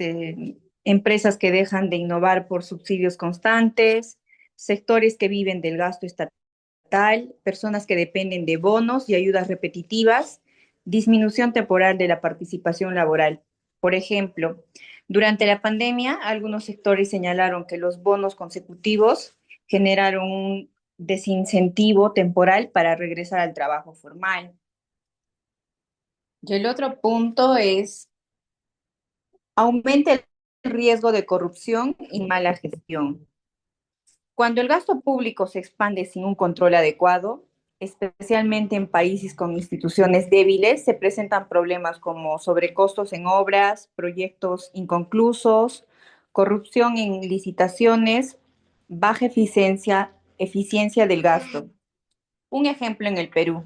empresas que dejan de innovar por subsidios constantes, sectores que viven del gasto estatal, personas que dependen de bonos y ayudas repetitivas, disminución temporal de la participación laboral. Por ejemplo, durante la pandemia, algunos sectores señalaron que los bonos consecutivos generaron un desincentivo temporal para regresar al trabajo formal. Y el otro punto es aumenta el riesgo de corrupción y mala gestión. Cuando el gasto público se expande sin un control adecuado, especialmente en países con instituciones débiles, se presentan problemas como sobrecostos en obras, proyectos inconclusos, corrupción en licitaciones, baja eficiencia del gasto. Un ejemplo en el Perú.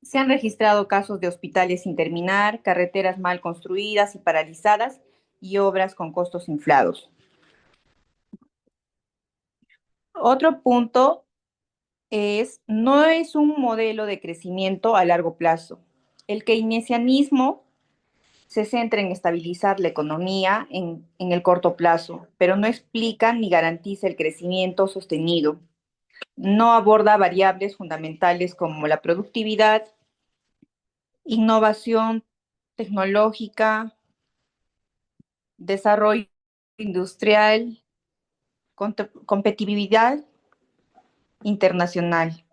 Se han registrado casos de hospitales sin terminar, carreteras mal construidas y paralizadas y obras con costos inflados. Otro punto no es un modelo de crecimiento a largo plazo. El keynesianismo se centra en estabilizar la economía en el corto plazo, pero no explica ni garantiza el crecimiento sostenido. No aborda variables fundamentales como la productividad, innovación tecnológica, desarrollo industrial, competitividad internacional.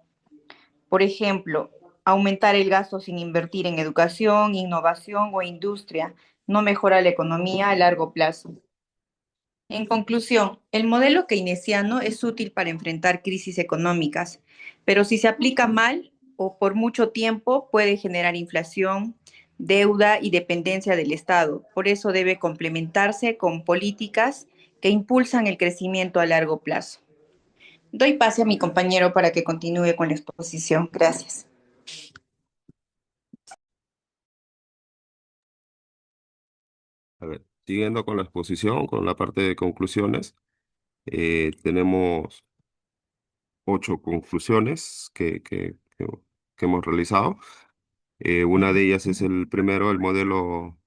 Por ejemplo, aumentar el gasto sin invertir en educación, innovación o industria no mejora la economía a largo plazo. En conclusión, el modelo keynesiano es útil para enfrentar crisis económicas, pero si se aplica mal o por mucho tiempo puede generar inflación, deuda y dependencia del Estado. Por eso debe complementarse con políticas que impulsan el crecimiento a largo plazo. Doy pase a mi compañero para que continúe con la exposición. Gracias. A ver, siguiendo con la exposición, con la parte de conclusiones, tenemos 8 conclusiones que hemos realizado. Una de ellas es el primero, el modelo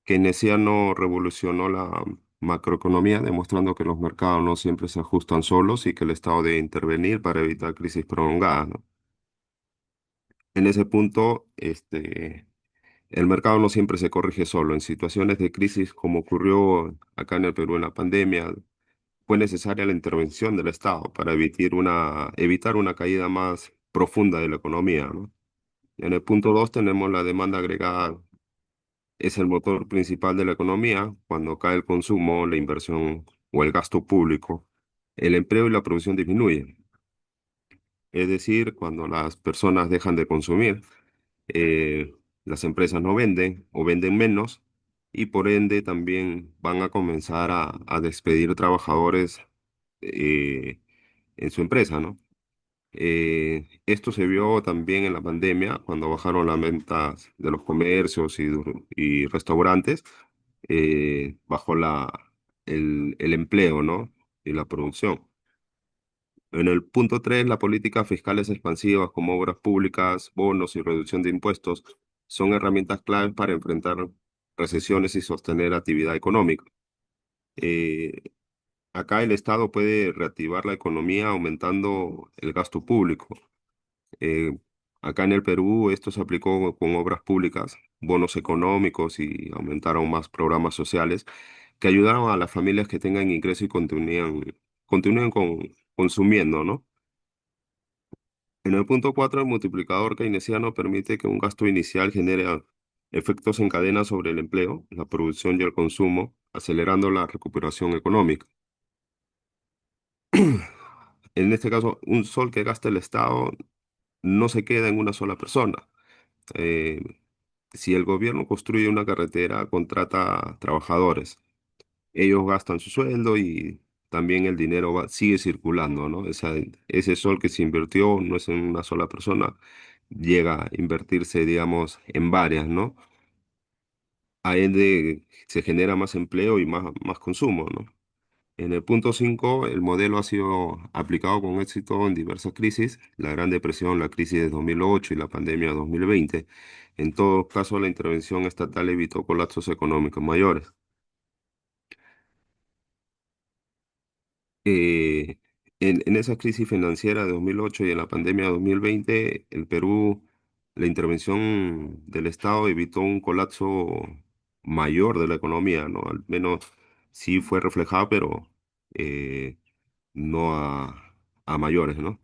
keynesiano revolucionó la macroeconomía, demostrando que los mercados no siempre se ajustan solos y que el Estado debe intervenir para evitar crisis prolongadas, ¿no? En ese punto, el mercado no siempre se corrige solo. En situaciones de crisis, como ocurrió acá en el Perú en la pandemia, fue necesaria la intervención del Estado para evitar una caída más profunda de la economía, ¿no? En el punto 2 tenemos la demanda agregada. Es el motor principal de la economía. Cuando cae el consumo, la inversión o el gasto público, el empleo y la producción disminuyen. Es decir, cuando las personas dejan de consumir, eh, las empresas no venden o venden menos y por ende también van a comenzar a despedir trabajadores eh, en su empresa, ¿no? Esto se vio también en la pandemia, cuando bajaron las ventas de los comercios y restaurantes, bajó el empleo, ¿no? Y la producción. En el punto 3, las políticas fiscales expansivas como obras públicas, bonos y reducción de impuestos son herramientas claves para enfrentar recesiones y sostener actividad económica. Eh, Acá el Estado puede reactivar la economía aumentando el gasto público. Eh, Acá en el Perú esto se aplicó con obras públicas, bonos económicos y aumentaron más programas sociales que ayudaron a las familias que tengan ingreso y continúen consumiendo, ¿no? En el punto 4, el multiplicador keynesiano permite que un gasto inicial genere efectos en cadena sobre el empleo, la producción y el consumo, acelerando la recuperación económica. En este caso, un sol que gasta el Estado no se queda en una sola persona. Eh, si el gobierno construye una carretera, contrata trabajadores. Ellos gastan su sueldo y también el dinero sigue circulando, ¿no? Ese sol que se invirtió no es en una sola persona, llega a invertirse, digamos, en varias, ¿no? Ahí se genera más empleo y más consumo, ¿no? En el punto 5, el modelo ha sido aplicado con éxito en diversas crisis, la Gran Depresión, la crisis de 2008 y la pandemia de 2020. En todo caso, la intervención estatal evitó colapsos económicos mayores. Eh, en esa crisis financiera de 2008 y en la pandemia de 2020, el Perú, la intervención del Estado evitó un colapso mayor de la economía, ¿no? Al menos sí fue reflejado, pero eh, no a mayores, ¿no?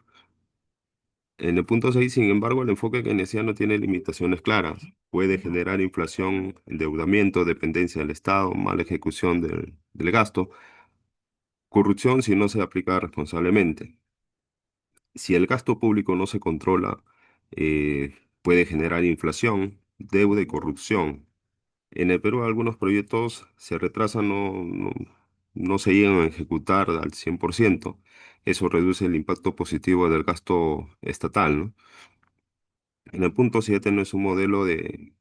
En el punto 6, sin embargo, el enfoque keynesiano tiene limitaciones claras. Puede generar inflación, endeudamiento, dependencia del Estado, mala ejecución del gasto, corrupción si no se aplica responsablemente. Si el gasto público no se controla, puede generar inflación, deuda y corrupción. En el Perú algunos proyectos se retrasan, no se llegan a ejecutar al 100%, eso reduce el impacto positivo del gasto estatal, ¿no? En el punto 7 no es un modelo de,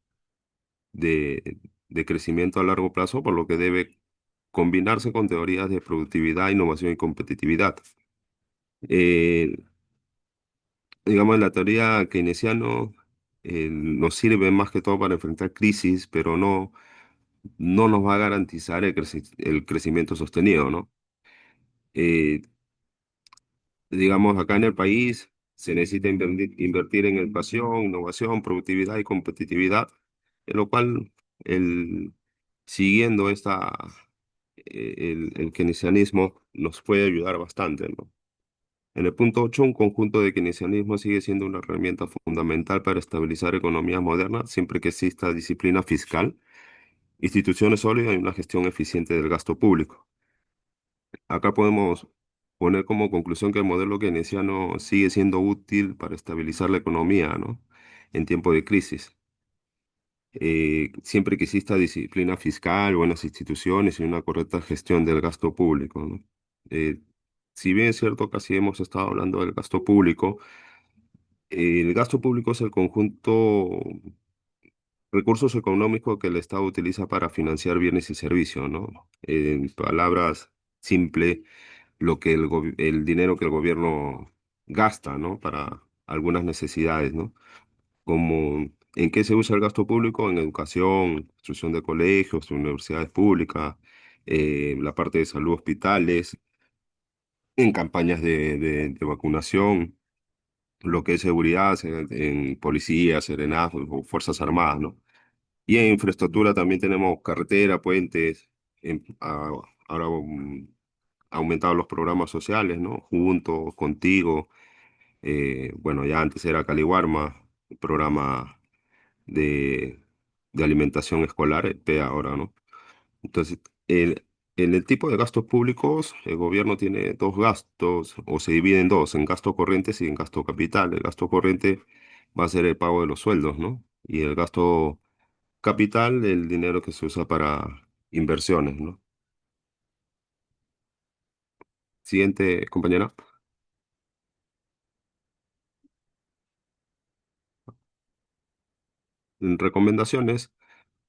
de crecimiento a largo plazo, por lo que debe combinarse con teorías de productividad, innovación y competitividad. Eh, digamos, la teoría keynesiano nos sirve más que todo para enfrentar crisis, pero no nos va a garantizar el crecimiento sostenido, ¿no? Eh, digamos, acá en el país se necesita invertir en educación, innovación, productividad y competitividad, en lo cual el, siguiendo el keynesianismo nos puede ayudar bastante, ¿no? En el punto 8, un conjunto de keynesianismo sigue siendo una herramienta fundamental para estabilizar economías modernas siempre que exista disciplina fiscal, instituciones sólidas y una gestión eficiente del gasto público. Acá podemos poner como conclusión que el modelo keynesiano sigue siendo útil para estabilizar la economía, ¿no? En tiempo de crisis. Siempre que exista disciplina fiscal, buenas instituciones y una correcta gestión del gasto público, ¿no? Eh, si bien es cierto, casi hemos estado hablando del gasto público, el gasto público es el conjunto recursos económicos que el Estado utiliza para financiar bienes y servicios, ¿no? En palabras simples, el dinero que el gobierno gasta, ¿no? Para algunas necesidades, ¿no? Como en qué se usa el gasto público, en educación, construcción de colegios, universidades públicas, la parte de salud, hospitales, en campañas de vacunación, lo que es seguridad, en policía, serenazgo o fuerzas armadas, ¿no? Y en infraestructura también tenemos carretera, puentes, ahora aumentados los programas sociales, ¿no? Juntos, contigo, bueno, ya antes era Caliwarma, el programa de, de alimentación escolar, el PEA ahora, ¿no? Entonces, en el tipo de gastos públicos, el gobierno tiene dos gastos, o se divide en dos, en gastos corrientes y en gasto capital. El gasto corriente va a ser el pago de los sueldos, ¿no? Y el gasto capital, el dinero que se usa para inversiones, ¿no? Siguiente, compañera. Recomendaciones.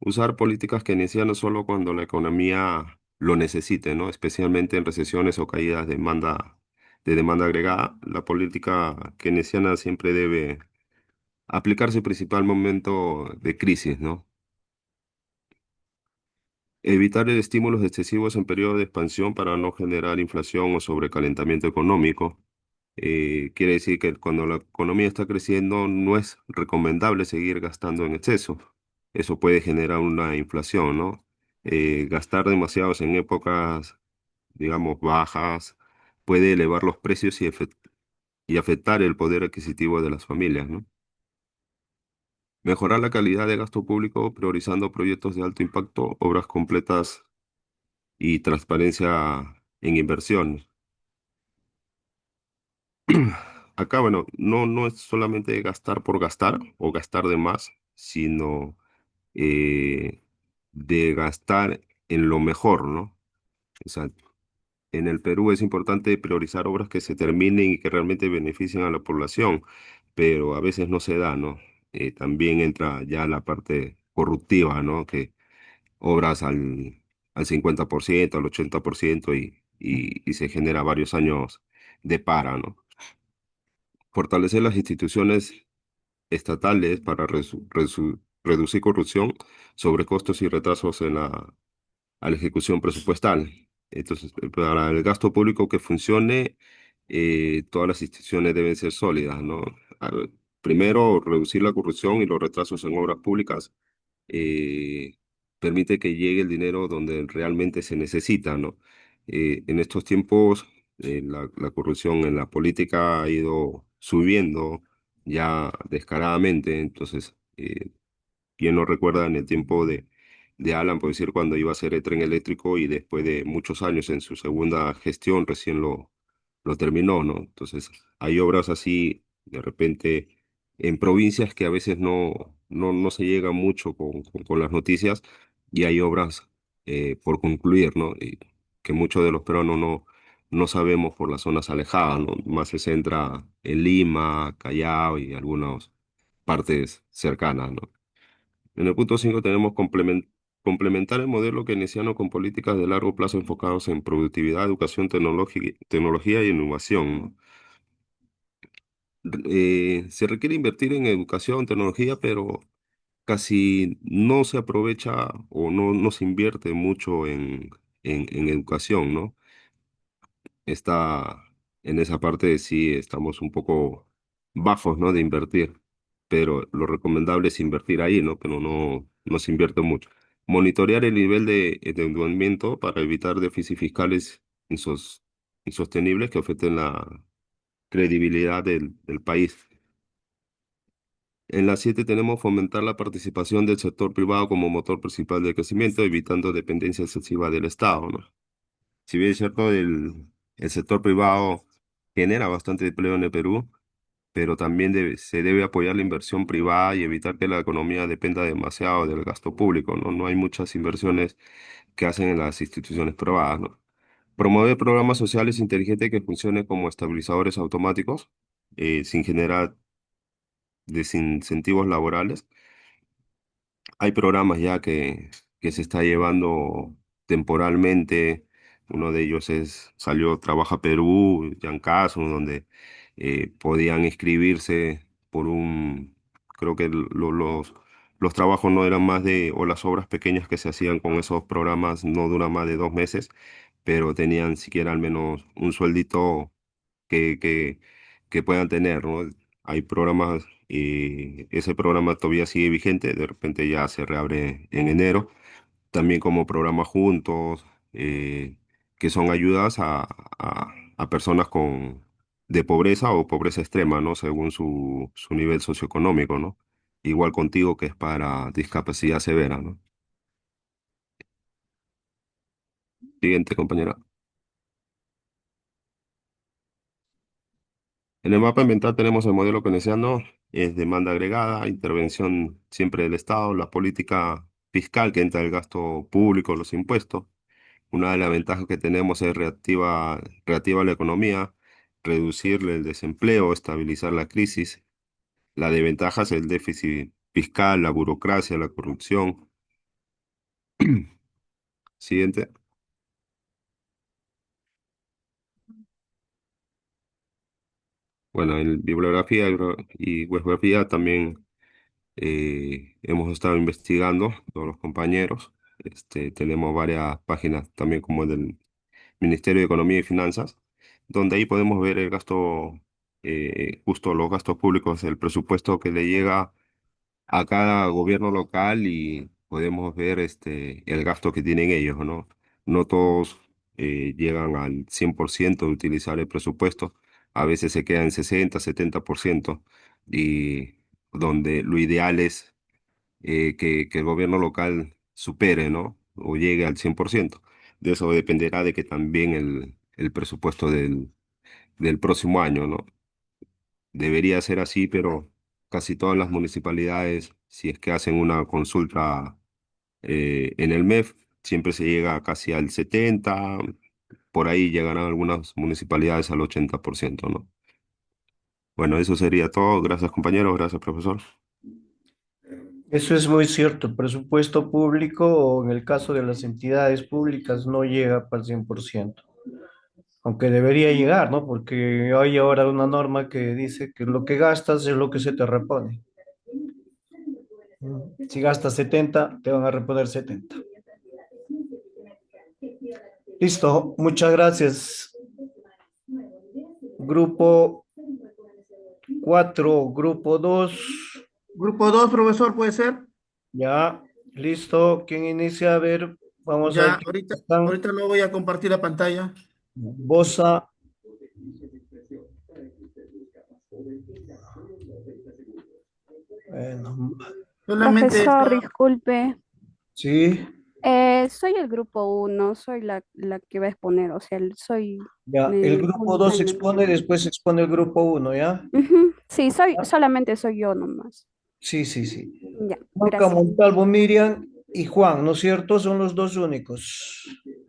Usar políticas keynesianas solo cuando la economía lo necesite, ¿no? Especialmente en recesiones o caídas de demanda agregada. La política keynesiana siempre debe aplicarse principal momento de crisis, ¿no? Evitar el estímulos excesivos en periodo de expansión para no generar inflación o sobrecalentamiento económico. Quiere decir que cuando la economía está creciendo no es recomendable seguir gastando en exceso. Eso puede generar una inflación, ¿no? Gastar demasiados en épocas, digamos, bajas puede elevar los precios y afectar el poder adquisitivo de las familias, ¿no? Mejorar la calidad de gasto público priorizando proyectos de alto impacto, obras completas y transparencia en inversión. Acá, bueno, no es solamente gastar por gastar o gastar de más, sino eh, de gastar en lo mejor, ¿no? O sea, en el Perú es importante priorizar obras que se terminen y que realmente beneficien a la población, pero a veces no se da, ¿no? También entra ya la parte corruptiva, ¿no? Que obras al 50%, al 80% y se genera varios años de para, ¿no? Fortalecer las instituciones estatales para reducir corrupción, sobrecostos y retrasos a la ejecución presupuestal. Entonces, para el gasto público que funcione, todas las instituciones deben ser sólidas, ¿no? A ver, primero, reducir la corrupción y los retrasos en obras públicas eh, permite que llegue el dinero donde realmente se necesita, ¿no? En estos tiempos, la corrupción en la política ha ido subiendo ya descaradamente, entonces, ¿quién no recuerda en el tiempo de Alan, por decir, cuando iba a hacer el tren eléctrico y después de muchos años en su segunda gestión recién lo terminó, ¿no? Entonces, hay obras así, de repente, en provincias que a veces no se llega mucho con las noticias y hay obras por concluir, ¿no? Y que muchos de los peruanos no sabemos por las zonas alejadas, ¿no? Más se centra en Lima, Callao y algunas partes cercanas, ¿no? En el punto 5 tenemos complementar el modelo keynesiano con políticas de largo plazo enfocados en productividad, educación, tecnología y innovación, ¿no? Se requiere invertir en educación, tecnología, pero casi no se aprovecha o no se invierte mucho en educación, ¿no? Está en esa parte sí estamos un poco bajos, ¿no? De invertir, pero lo recomendable es invertir ahí, ¿no? Pero no se invierte mucho. Monitorear el nivel de endeudamiento para evitar déficits fiscales insos- insostenibles que afecten la credibilidad del país. En la 7 tenemos fomentar la participación del sector privado como motor principal del crecimiento, evitando dependencia excesiva del Estado, ¿no? Si bien es cierto, el sector privado genera bastante empleo en el Perú, pero también se debe apoyar la inversión privada y evitar que la economía dependa demasiado del gasto público, ¿no? No hay muchas inversiones que hacen en las instituciones privadas, ¿no? Promover programas sociales inteligentes que funcionen como estabilizadores automáticos, sin generar desincentivos laborales. Hay programas ya que se está llevando temporalmente. Uno de ellos salió Trabaja Perú, Yancaso, donde podían inscribirse por creo que los trabajos no eran más o las obras pequeñas que se hacían con esos programas no duran más de 2 meses, pero tenían siquiera al menos un sueldito que, que, que puedan tener, ¿no? Hay programas y ese programa todavía sigue vigente, de repente ya se reabre en enero, también como programa Juntos, que son ayudas a personas de pobreza o pobreza extrema, ¿no? Según su nivel socioeconómico, ¿no? Igual contigo que es para discapacidad severa, ¿no? Siguiente, compañera. En el mapa ambiental tenemos el modelo keynesiano, es demanda agregada, intervención siempre del Estado, la política fiscal que entra el gasto público, los impuestos. Una de las ventajas que tenemos es reactiva la economía, reducir el desempleo, estabilizar la crisis. La desventaja es el déficit fiscal, la burocracia, la corrupción. Siguiente. Bueno, en bibliografía y webografía también hemos estado investigando, todos los compañeros. Tenemos varias páginas también como el del Ministerio de Economía y Finanzas, donde ahí podemos ver el gasto, justo los gastos públicos, el presupuesto que le llega a cada gobierno local y podemos ver el gasto que tienen ellos, ¿no? No todos llegan al 100% de utilizar el presupuesto, a veces se quedan en 60, 70% y donde lo ideal es que el gobierno local supere, ¿no? O llegue al 100%. De eso dependerá de que también el presupuesto del próximo año, ¿no? Debería ser así, pero casi todas las municipalidades, si es que hacen una consulta en el MEF, siempre se llega casi al 70%, por ahí llegarán algunas municipalidades al 80%, ¿no? Bueno, eso sería todo. Gracias, compañeros. Gracias, profesor. Eso es muy cierto. El presupuesto público, o en el caso de las entidades públicas, no llega para el 100%. Aunque debería llegar, ¿no? Porque hay ahora una norma que dice que lo que gastas es lo que se te repone. Si gastas 70, te van a reponer 70. Listo, muchas gracias. Grupo 4, grupo 2. Grupo 2, profesor, ¿puede ser? Ya, listo. ¿Quién inicia? A ver, vamos a ver Ya, quiénes están. ahorita no voy a compartir la pantalla. Bosa. Bueno, Solamente Profesor, está, disculpe, sí, soy el grupo uno, soy la que va a exponer, o sea, soy ya. El grupo 2 en el expone, grupo. después expone el grupo 1, ¿ya? Ujú, sí, solamente soy yo nomás. Sí, sí, sí. Ya, Juanca gracias. Montalvo, Miriam y Juan, ¿no es cierto? Son los dos únicos.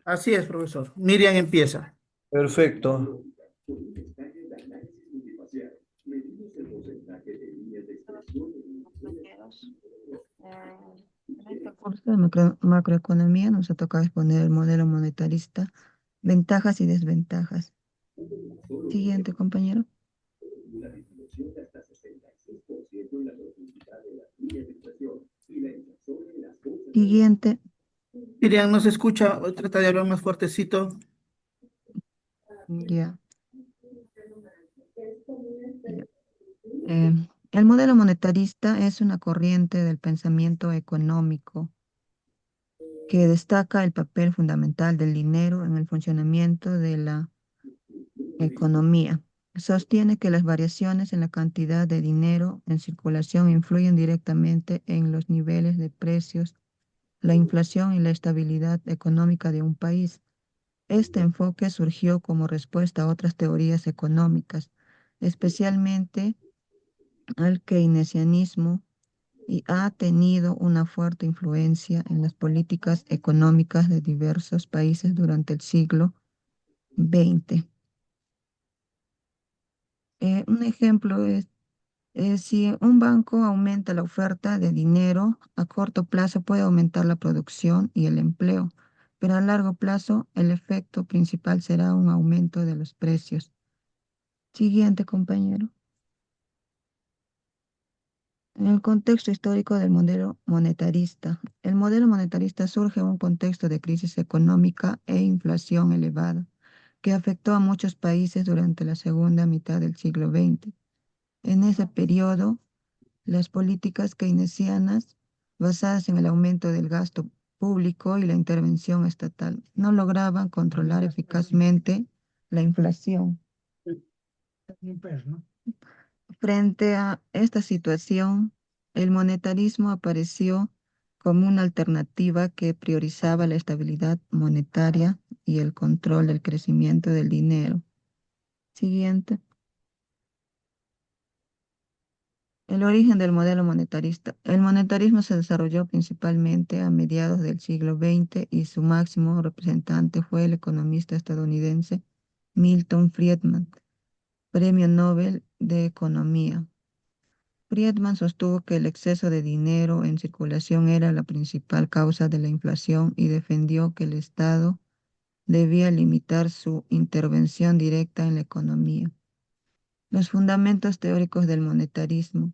Así es, profesor. Miriam empieza. Perfecto. En este curso de macroeconomía nos ha tocado exponer el modelo monetarista, ventajas y desventajas. Siguiente, compañero. Siguiente. Miriam, no se escucha. Trata de hablar más fuertecito. Ya. Ya. Eh, el modelo monetarista es una corriente del pensamiento económico que destaca el papel fundamental del dinero en el funcionamiento de la economía. Sostiene que las variaciones en la cantidad de dinero en circulación influyen directamente en los niveles de precios, la inflación y la estabilidad económica de un país. Este enfoque surgió como respuesta a otras teorías económicas, especialmente al keynesianismo, y ha tenido una fuerte influencia en las políticas económicas de diversos países durante el siglo XX. Un ejemplo es, si un banco aumenta la oferta de dinero, a corto plazo puede aumentar la producción y el empleo, pero a largo plazo el efecto principal será un aumento de los precios. Siguiente, compañero. En el contexto histórico del modelo monetarista, el modelo monetarista surge en un contexto de crisis económica e inflación elevada, que afectó a muchos países durante la segunda mitad del siglo XX. En ese periodo, las políticas keynesianas, basadas en el aumento del gasto público y la intervención estatal, no lograban controlar eficazmente la inflación. Frente a esta situación, el monetarismo apareció como una alternativa que priorizaba la estabilidad monetaria y el control del crecimiento del dinero. Siguiente. El origen del modelo monetarista. El monetarismo se desarrolló principalmente a mediados del siglo XX y su máximo representante fue el economista estadounidense Milton Friedman, Premio Nobel de Economía. Friedman sostuvo que el exceso de dinero en circulación era la principal causa de la inflación y defendió que el Estado debía limitar su intervención directa en la economía. Los fundamentos teóricos del monetarismo.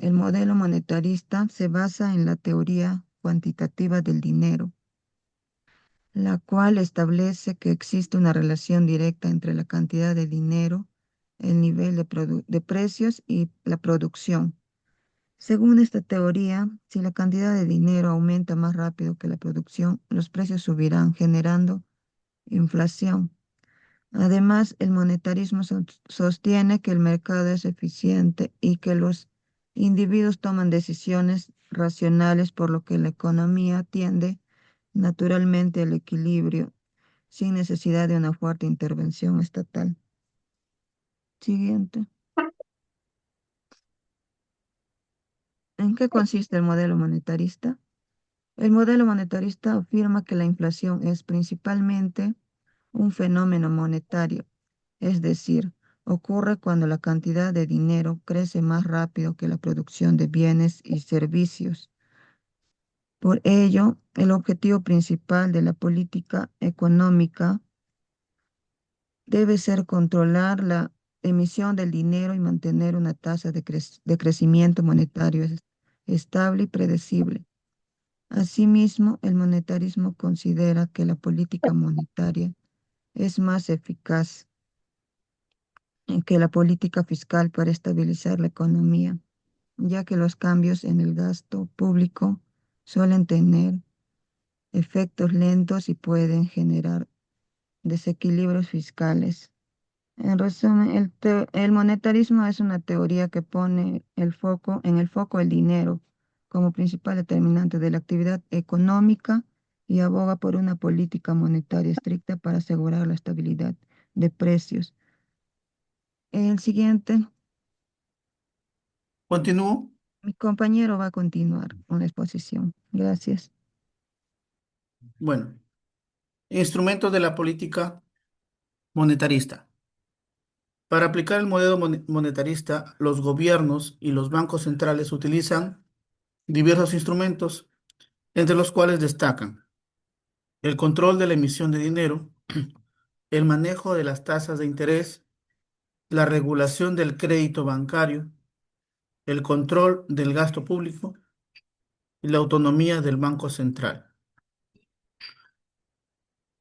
El modelo monetarista se basa en la teoría cuantitativa del dinero, la cual establece que existe una relación directa entre la cantidad de dinero, el nivel de precios y la producción. Según esta teoría, si la cantidad de dinero aumenta más rápido que la producción, los precios subirán, generando inflación. Además, el monetarismo sostiene que el mercado es eficiente y que los individuos toman decisiones racionales, por lo que la economía tiende naturalmente al equilibrio, sin necesidad de una fuerte intervención estatal. Siguiente. ¿En qué consiste el modelo monetarista? El modelo monetarista afirma que la inflación es principalmente un fenómeno monetario, es decir, ocurre cuando la cantidad de dinero crece más rápido que la producción de bienes y servicios. Por ello, el objetivo principal de la política económica debe ser controlar la emisión del dinero y mantener una tasa de crecimiento monetario estable y predecible. Asimismo, el monetarismo considera que la política monetaria es más eficaz que la política fiscal para estabilizar la economía, ya que los cambios en el gasto público suelen tener efectos lentos y pueden generar desequilibrios fiscales. En resumen, el monetarismo es una teoría que pone en el foco el dinero como principal determinante de la actividad económica y aboga por una política monetaria estricta para asegurar la estabilidad de precios. El siguiente, ¿Continúo? mi compañero va a continuar con la exposición. Gracias. Bueno. Instrumentos de la política monetarista. Para aplicar el modelo monetarista, los gobiernos y los bancos centrales utilizan diversos instrumentos, entre los cuales destacan el control de la emisión de dinero, el manejo de las tasas de interés, la regulación del crédito bancario, el control del gasto público y la autonomía del Banco Central.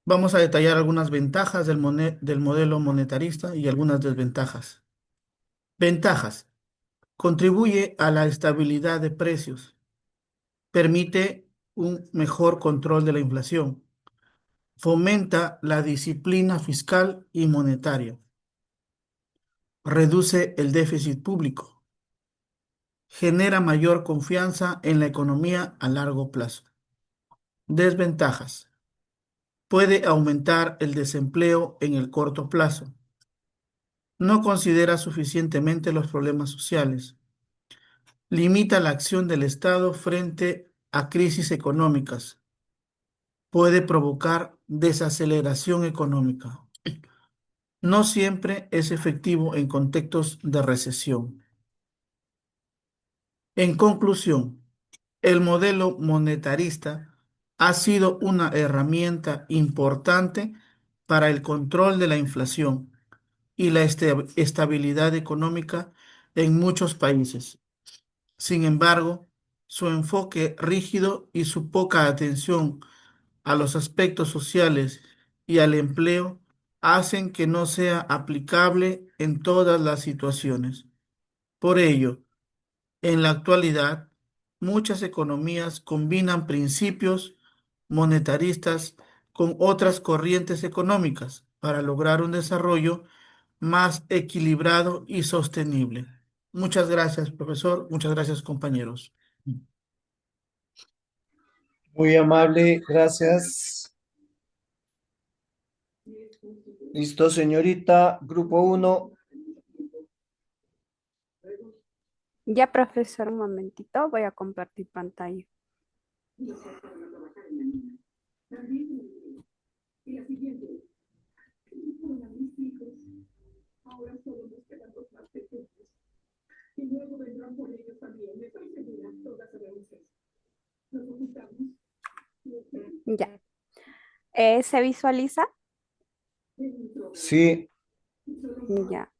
Vamos a detallar algunas ventajas del modelo monetarista y algunas desventajas. Ventajas. Contribuye a la estabilidad de precios. Permite un mejor control de la inflación. Fomenta la disciplina fiscal y monetaria. Reduce el déficit público. Genera mayor confianza en la economía a largo plazo. Desventajas. Puede aumentar el desempleo en el corto plazo. No considera suficientemente los problemas sociales. Limita la acción del Estado frente a crisis económicas. Puede provocar desaceleración económica. No siempre es efectivo en contextos de recesión. En conclusión, el modelo monetarista ha sido una herramienta importante para el control de la inflación y la estabilidad económica en muchos países. Sin embargo, su enfoque rígido y su poca atención a los aspectos sociales y al empleo hacen que no sea aplicable en todas las situaciones. Por ello, en la actualidad, muchas economías combinan principios monetaristas con otras corrientes económicas para lograr un desarrollo más equilibrado y sostenible. Muchas gracias, profesor. Muchas gracias, compañeros. Muy amable, gracias. Listo, señorita. Grupo uno. Ya, profesor, un momentito, voy a compartir pantalla. Ya. ¿Se visualiza? Sí, Ya.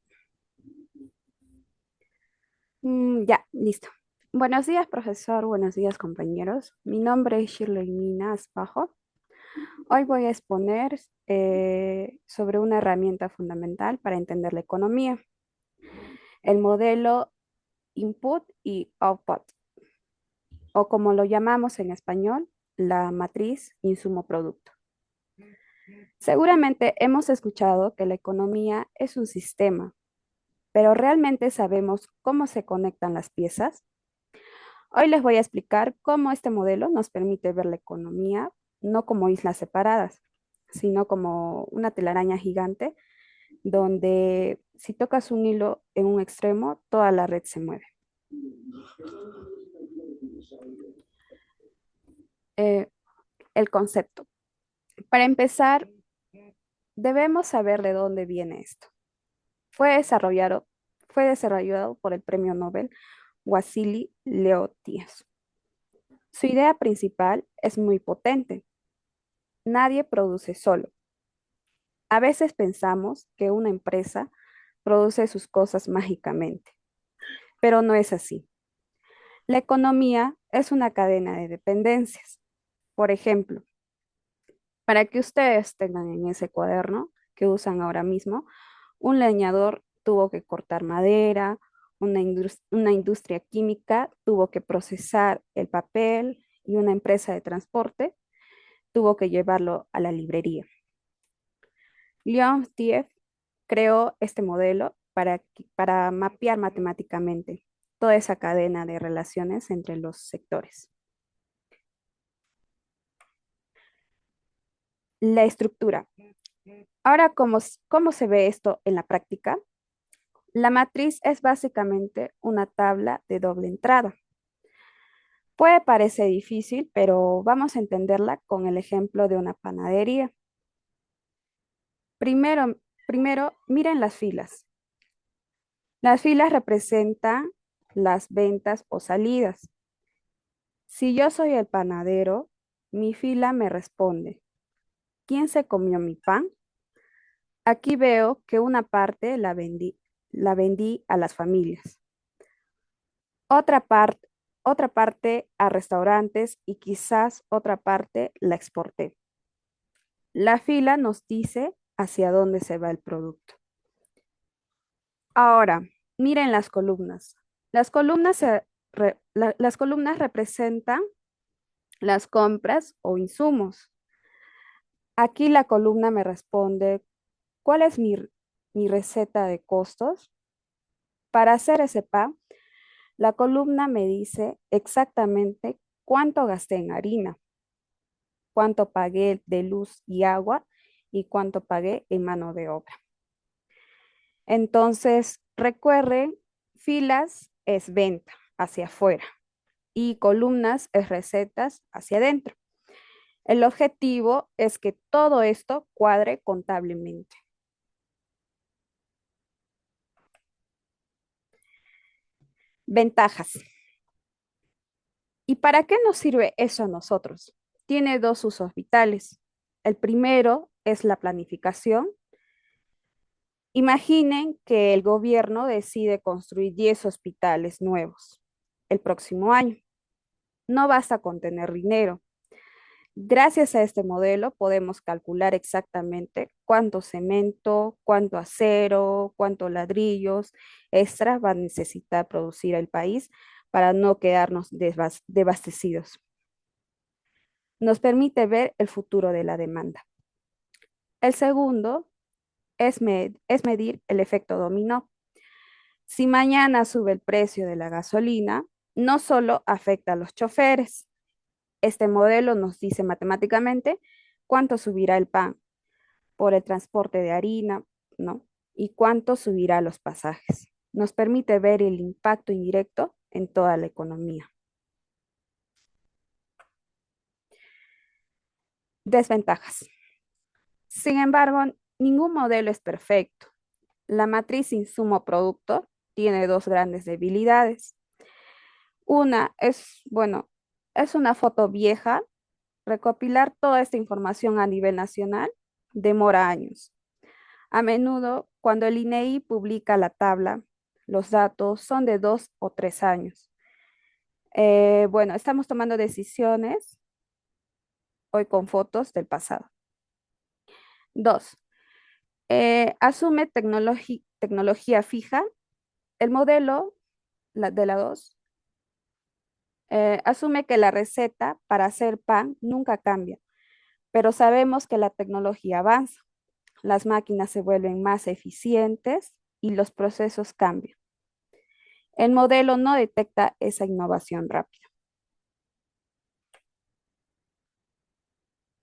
Ya, listo. Buenos días, profesor. Buenos días, compañeros. Mi nombre es Shirley Mina Aspajo. Hoy voy a exponer sobre una herramienta fundamental para entender la economía, el modelo input y output, o como lo llamamos en español, la matriz insumo-producto. Seguramente hemos escuchado que la economía es un sistema, pero ¿realmente sabemos cómo se conectan las piezas? Hoy les voy a explicar cómo este modelo nos permite ver la economía no como islas separadas, sino como una telaraña gigante donde si tocas un hilo en un extremo, toda la red se mueve. El concepto. Para empezar, debemos saber de dónde viene esto. Fue desarrollado por el premio Nobel Wassily Leontief. Su idea principal es muy potente. Nadie produce solo. A veces pensamos que una empresa produce sus cosas mágicamente, pero no es así. La economía es una cadena de dependencias. Por ejemplo, para que ustedes tengan en ese cuaderno que usan ahora mismo, un leñador tuvo que cortar madera, una industria química tuvo que procesar el papel y una empresa de transporte tuvo que llevarlo a la librería. Leontief creó este modelo para mapear matemáticamente toda esa cadena de relaciones entre los sectores. La estructura. Ahora, ¿cómo se ve esto en la práctica? La matriz es básicamente una tabla de doble entrada. Puede parecer difícil, pero vamos a entenderla con el ejemplo de una panadería. Primero, miren las filas. Las filas representan las ventas o salidas. Si yo soy el panadero, mi fila me responde, ¿quién se comió mi pan? Aquí veo que una parte la vendí a las familias, otra parte, otra parte a restaurantes y quizás otra parte la exporté. La fila nos dice hacia dónde se va el producto. Ahora, miren las columnas. Las columnas representan las compras o insumos. Aquí la columna me responde, ¿cuál es mi receta de costos? Para hacer ese pan, la columna me dice exactamente cuánto gasté en harina, cuánto pagué de luz y agua y cuánto pagué en mano de obra. Entonces, recuerden, filas es venta hacia afuera y columnas es recetas hacia adentro. El objetivo es que todo esto cuadre contablemente. Ventajas. ¿Y para qué nos sirve eso a nosotros? Tiene dos usos vitales. El primero es la planificación. Imaginen que el gobierno decide construir 10 hospitales nuevos el próximo año. No basta con tener dinero. Gracias a este modelo podemos calcular exactamente cuánto cemento, cuánto acero, cuántos ladrillos extras va a necesitar producir el país para no quedarnos desabastecidos. Nos permite ver el futuro de la demanda. El segundo es medir el efecto dominó. Si mañana sube el precio de la gasolina, no solo afecta a los choferes. Este modelo nos dice matemáticamente cuánto subirá el pan por el transporte de harina, ¿no? Y cuánto subirá los pasajes. Nos permite ver el impacto indirecto en toda la economía. Desventajas. Sin embargo, ningún modelo es perfecto. La matriz insumo-producto tiene dos grandes debilidades. Una es, bueno, es una foto vieja. Recopilar toda esta información a nivel nacional demora años. A menudo, cuando el INEI publica la tabla, los datos son de 2 o 3 años. Bueno, estamos tomando decisiones hoy con fotos del pasado. Dos, asume tecnología fija. El modelo de la 2 asume que la receta para hacer pan nunca cambia, pero sabemos que la tecnología avanza, las máquinas se vuelven más eficientes y los procesos cambian. El modelo no detecta esa innovación rápida.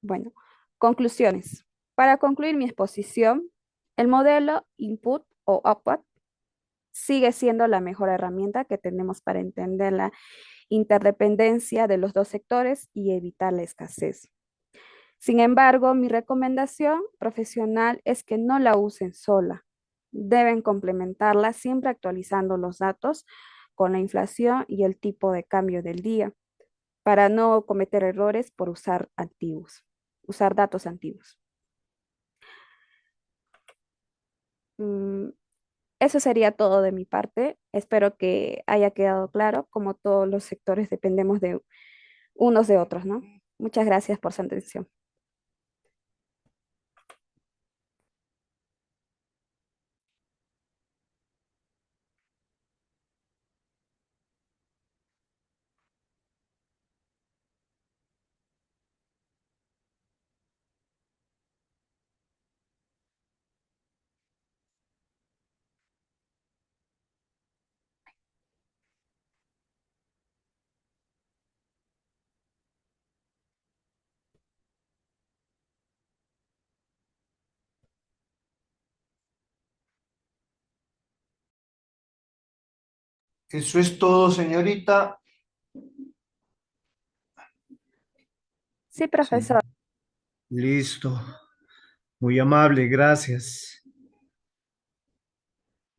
Bueno, conclusiones. Para concluir mi exposición, el modelo input o output sigue siendo la mejor herramienta que tenemos para entender la interdependencia de los dos sectores y evitar la escasez. Sin embargo, mi recomendación profesional es que no la usen sola. Deben complementarla siempre actualizando los datos con la inflación y el tipo de cambio del día para no cometer errores por usar datos antiguos. Mm, Eso sería todo de mi parte. Espero que haya quedado claro, como todos los sectores dependemos de unos de otros, ¿no? Muchas gracias por su atención. Eso es todo, señorita. Sí, Sí. profesor. Listo. Muy amable, gracias.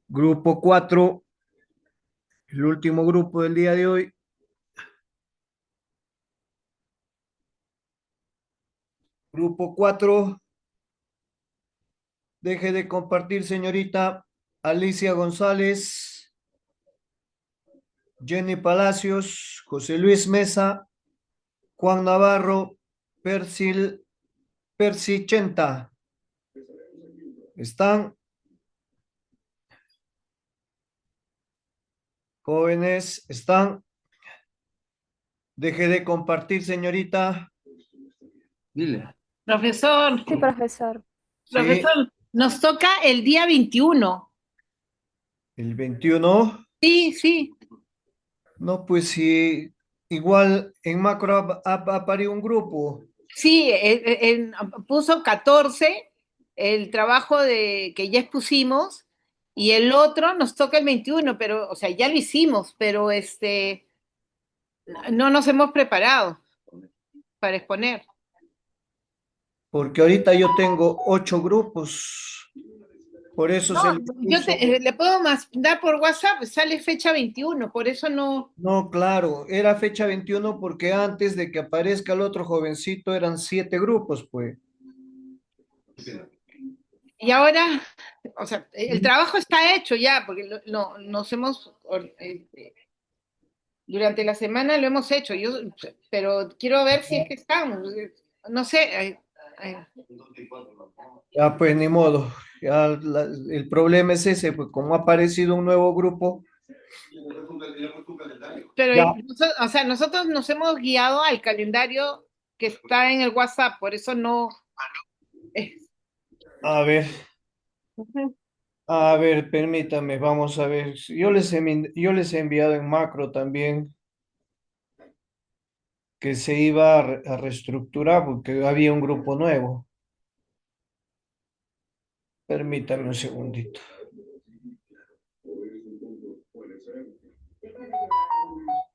Grupo 4, el último grupo del día de hoy. Grupo 4, deje de compartir, señorita Alicia González, Jenny Palacios, José Luis Mesa, Juan Navarro, Percy Chenta. ¿Están? Jóvenes, ¿están? Deje de compartir, señorita. Dile. Profesor, Sí, profesor. Sí, profesor, nos toca el día 21. el 21. Sí, sí. No, pues sí, igual en macro ha parido un grupo. Sí, puso 14 el trabajo que ya expusimos y el otro nos toca el 21, pero, o sea, ya lo hicimos, pero no nos hemos preparado para exponer. Porque ahorita yo tengo 8 grupos. Por eso No, se le puso. le puedo dar por WhatsApp, sale fecha 21, por eso no. No, claro, era fecha 21 porque antes de que aparezca el otro jovencito eran 7 grupos, pues. Y ahora, o sea, el trabajo está hecho ya, porque nos hemos, durante la semana lo hemos hecho, pero quiero ver si es que estamos, no sé. Ya, pues ni modo. Ya el problema es ese, pues como ha aparecido un nuevo grupo, Pero, ya, o sea, nosotros nos hemos guiado al calendario que está en el WhatsApp, por eso no. eh, a ver. A ver, permítame, vamos a ver. Yo les he enviado en macro también que se iba a reestructurar porque había un grupo nuevo. Permítame un segundito.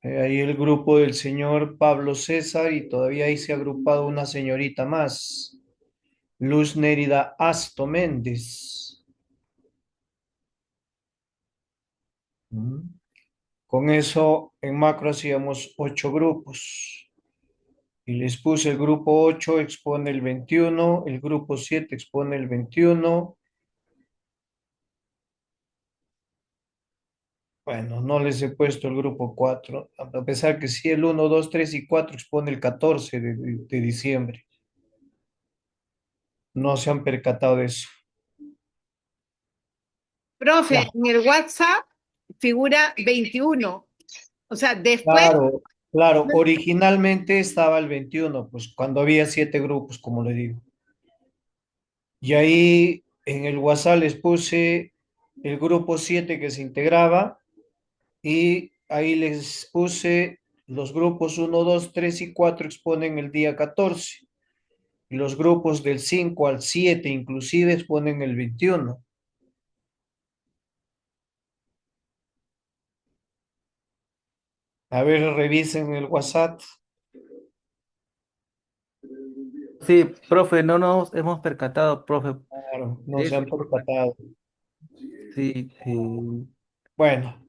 Ahí el grupo del señor Pablo César y todavía ahí se ha agrupado una señorita más, Luz Nérida Asto Méndez. Mm. Con eso en macro hacíamos 8 grupos. Y les puse el grupo 8 expone el 21, el grupo 7 expone el 21. Bueno, no les he puesto el grupo 4, a pesar que sí el 1, 2, 3 y 4 expone el 14 de diciembre. No se han percatado de eso. Profe, Ya, en el WhatsApp figura 21. O sea, después, claro, claro, originalmente estaba el 21, pues cuando había 7 grupos, como le digo. Y ahí en el WhatsApp les puse el grupo 7 que se integraba y ahí les puse los grupos 1, 2, 3 y 4 exponen el día 14 y los grupos del 5 al 7 inclusive exponen el 21. A ver, revisen el WhatsApp. Sí, profe, no nos hemos percatado, profe, Claro, no de se eso. han percatado. Sí, Bueno,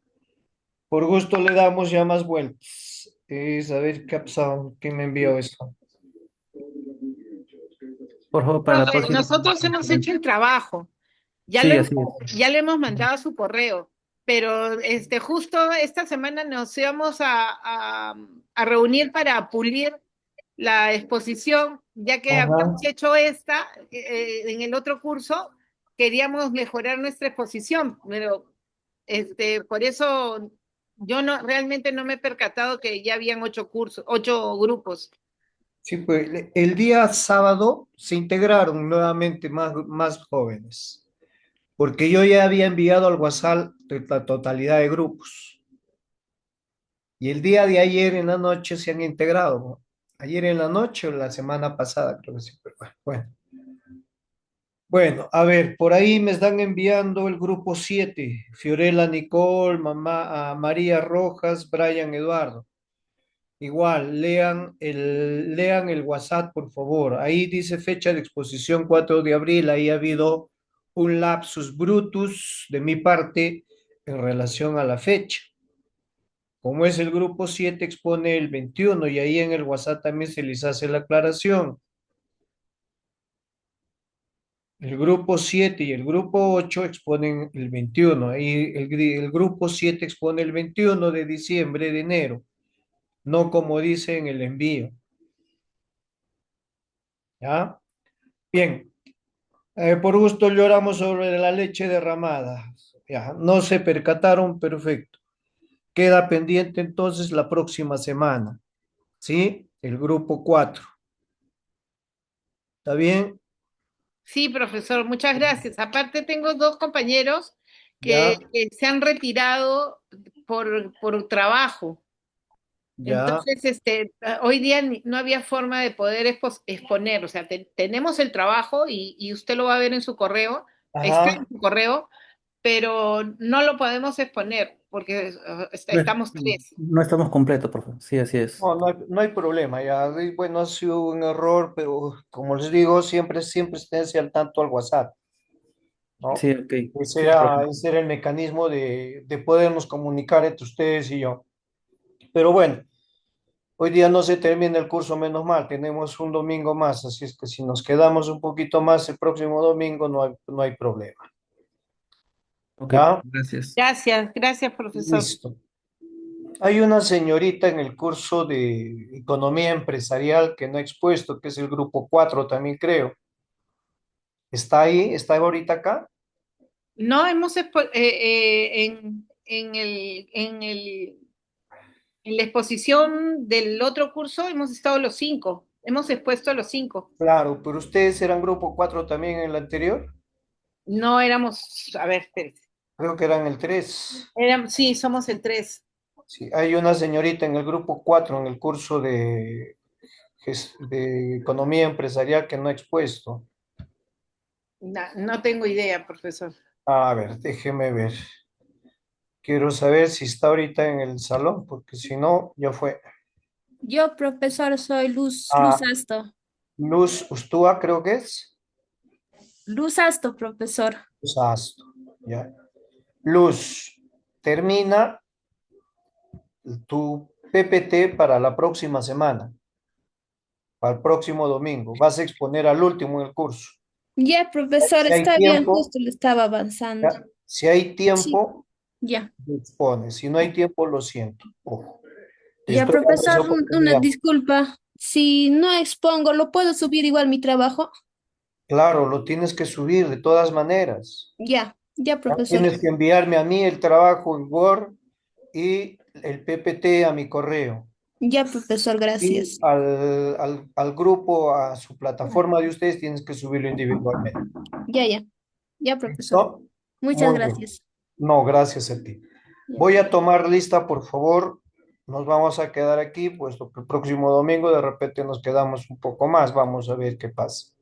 por gusto le damos ya más vueltas. A ver qué ha pasado, quién me envió esto. por favor, para la profe, próxima. nosotros hemos hecho el trabajo. Ya lo, Sí, así es. ya le hemos mandado a su correo, pero justo esta semana nos íbamos a reunir para pulir la exposición, ya que Ajá. habíamos hecho esta en el otro curso, queríamos mejorar nuestra exposición, pero por eso yo realmente no me he percatado que ya habían 8 cursos, 8 grupos. Sí, pues el día sábado se integraron nuevamente más jóvenes, porque yo ya había enviado al WhatsApp la totalidad de grupos. Y el día de ayer en la noche se han integrado, ¿no? Ayer en la noche o la semana pasada, creo que sí, pero bueno. Bueno, a ver, por ahí me están enviando el grupo 7, Fiorella Nicole, María Rojas, Brian Eduardo. Igual, lean el WhatsApp, por favor. Ahí dice fecha de exposición 4 de abril. Ahí ha habido un lapsus brutus de mi parte en relación a la fecha. Como es el grupo 7 expone el 21 y ahí en el WhatsApp también se les hace la aclaración. El grupo 7 y el grupo 8 exponen el 21. Ahí el grupo 7 expone el 21 de diciembre, de enero, no como dice en el envío. ¿Ya? Bien. Por gusto lloramos sobre la leche derramada. Ya, no se percataron, perfecto. Queda pendiente entonces la próxima semana, ¿sí? El grupo 4. ¿Está bien? Sí, profesor, muchas gracias. Aparte, tengo dos compañeros Ya, que se han retirado por trabajo. ya. Entonces, hoy día no había forma de poder exponer, o sea, tenemos el trabajo y usted lo va a ver en su correo, está Ajá. en su correo, pero no lo podemos exponer porque No, estamos tres. no estamos completos, profe. Sí, así es. No, no hay problema, ya. Y bueno, ha sido un error, pero como les digo, siempre esténse al tanto al WhatsApp, ¿no? Sí, ok. Sí, profe. Ese era el mecanismo de podernos comunicar entre ustedes y yo. Pero bueno. Hoy día no se termina el curso, menos mal, tenemos un domingo más, así es que si nos quedamos un poquito más el próximo domingo no hay problema. Ok, ¿Ya? gracias. Gracias, gracias, profesor. Listo. Hay una señorita en el curso de Economía Empresarial que no ha expuesto, que es el grupo 4 también creo. ¿Está ahí? ¿Está ahorita acá? No hemos en la exposición del otro curso hemos estado los cinco, hemos expuesto a los cinco. Claro, pero ustedes eran grupo 4 también en el anterior. No éramos, a ver, espérense. Creo que eran el 3. Sí, somos el tres. Sí, hay una señorita en el grupo 4 en el curso de Economía Empresarial que no ha expuesto. No tengo idea, profesor. A ver, déjeme ver. Quiero saber si está ahorita en el salón, porque si no, ya fue. Yo, profesor, soy Luz Ah, Asto. Luz Ustúa, creo que es. Luz Asto, profesor. Luz Asto, ya. Luz, termina tu PPT para la próxima semana, para el próximo domingo. Vas a exponer al último en el curso. Ya, profesor, Si hay está bien, tiempo, justo le estaba avanzando. ya. Si hay Sí, tiempo, ya. expones. Si no hay tiempo, lo siento. Ojo. Te Ya, estoy dando esa profesor, una oportunidad. disculpa. Si no expongo, ¿lo puedo subir igual mi trabajo? Claro, lo tienes que subir de todas maneras. Ya, ya, profesor. Tienes que enviarme a mí el trabajo en Word y el PPT a mi correo. Ya, profesor, Y gracias. al grupo, a su plataforma de ustedes, tienes que subirlo individualmente. Ya, ya. Ya, profesor. ¿Listo? Muchas Muy bien. gracias. No, gracias a ti. Ya. Voy a tomar lista, por favor. Nos vamos a quedar aquí, puesto que el próximo domingo de repente nos quedamos un poco más. Vamos a ver qué pasa.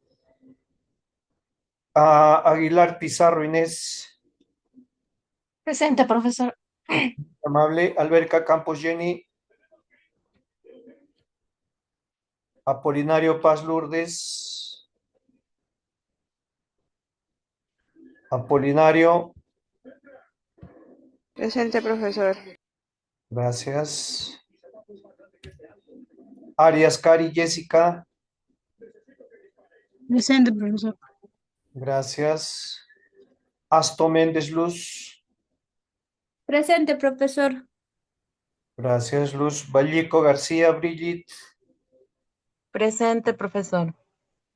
Aguilar Pizarro Inés, Presente, profesor. amable. Alberca Campos Jenny, Apolinario Paz Lourdes, Apolinario, Presente, profesor. gracias. Arias Cari Jessica, Presente, profesor. gracias. Asto Méndez Luz, Presente, profesor. gracias Luz. Vallico García Brigitte, Presente, profesor.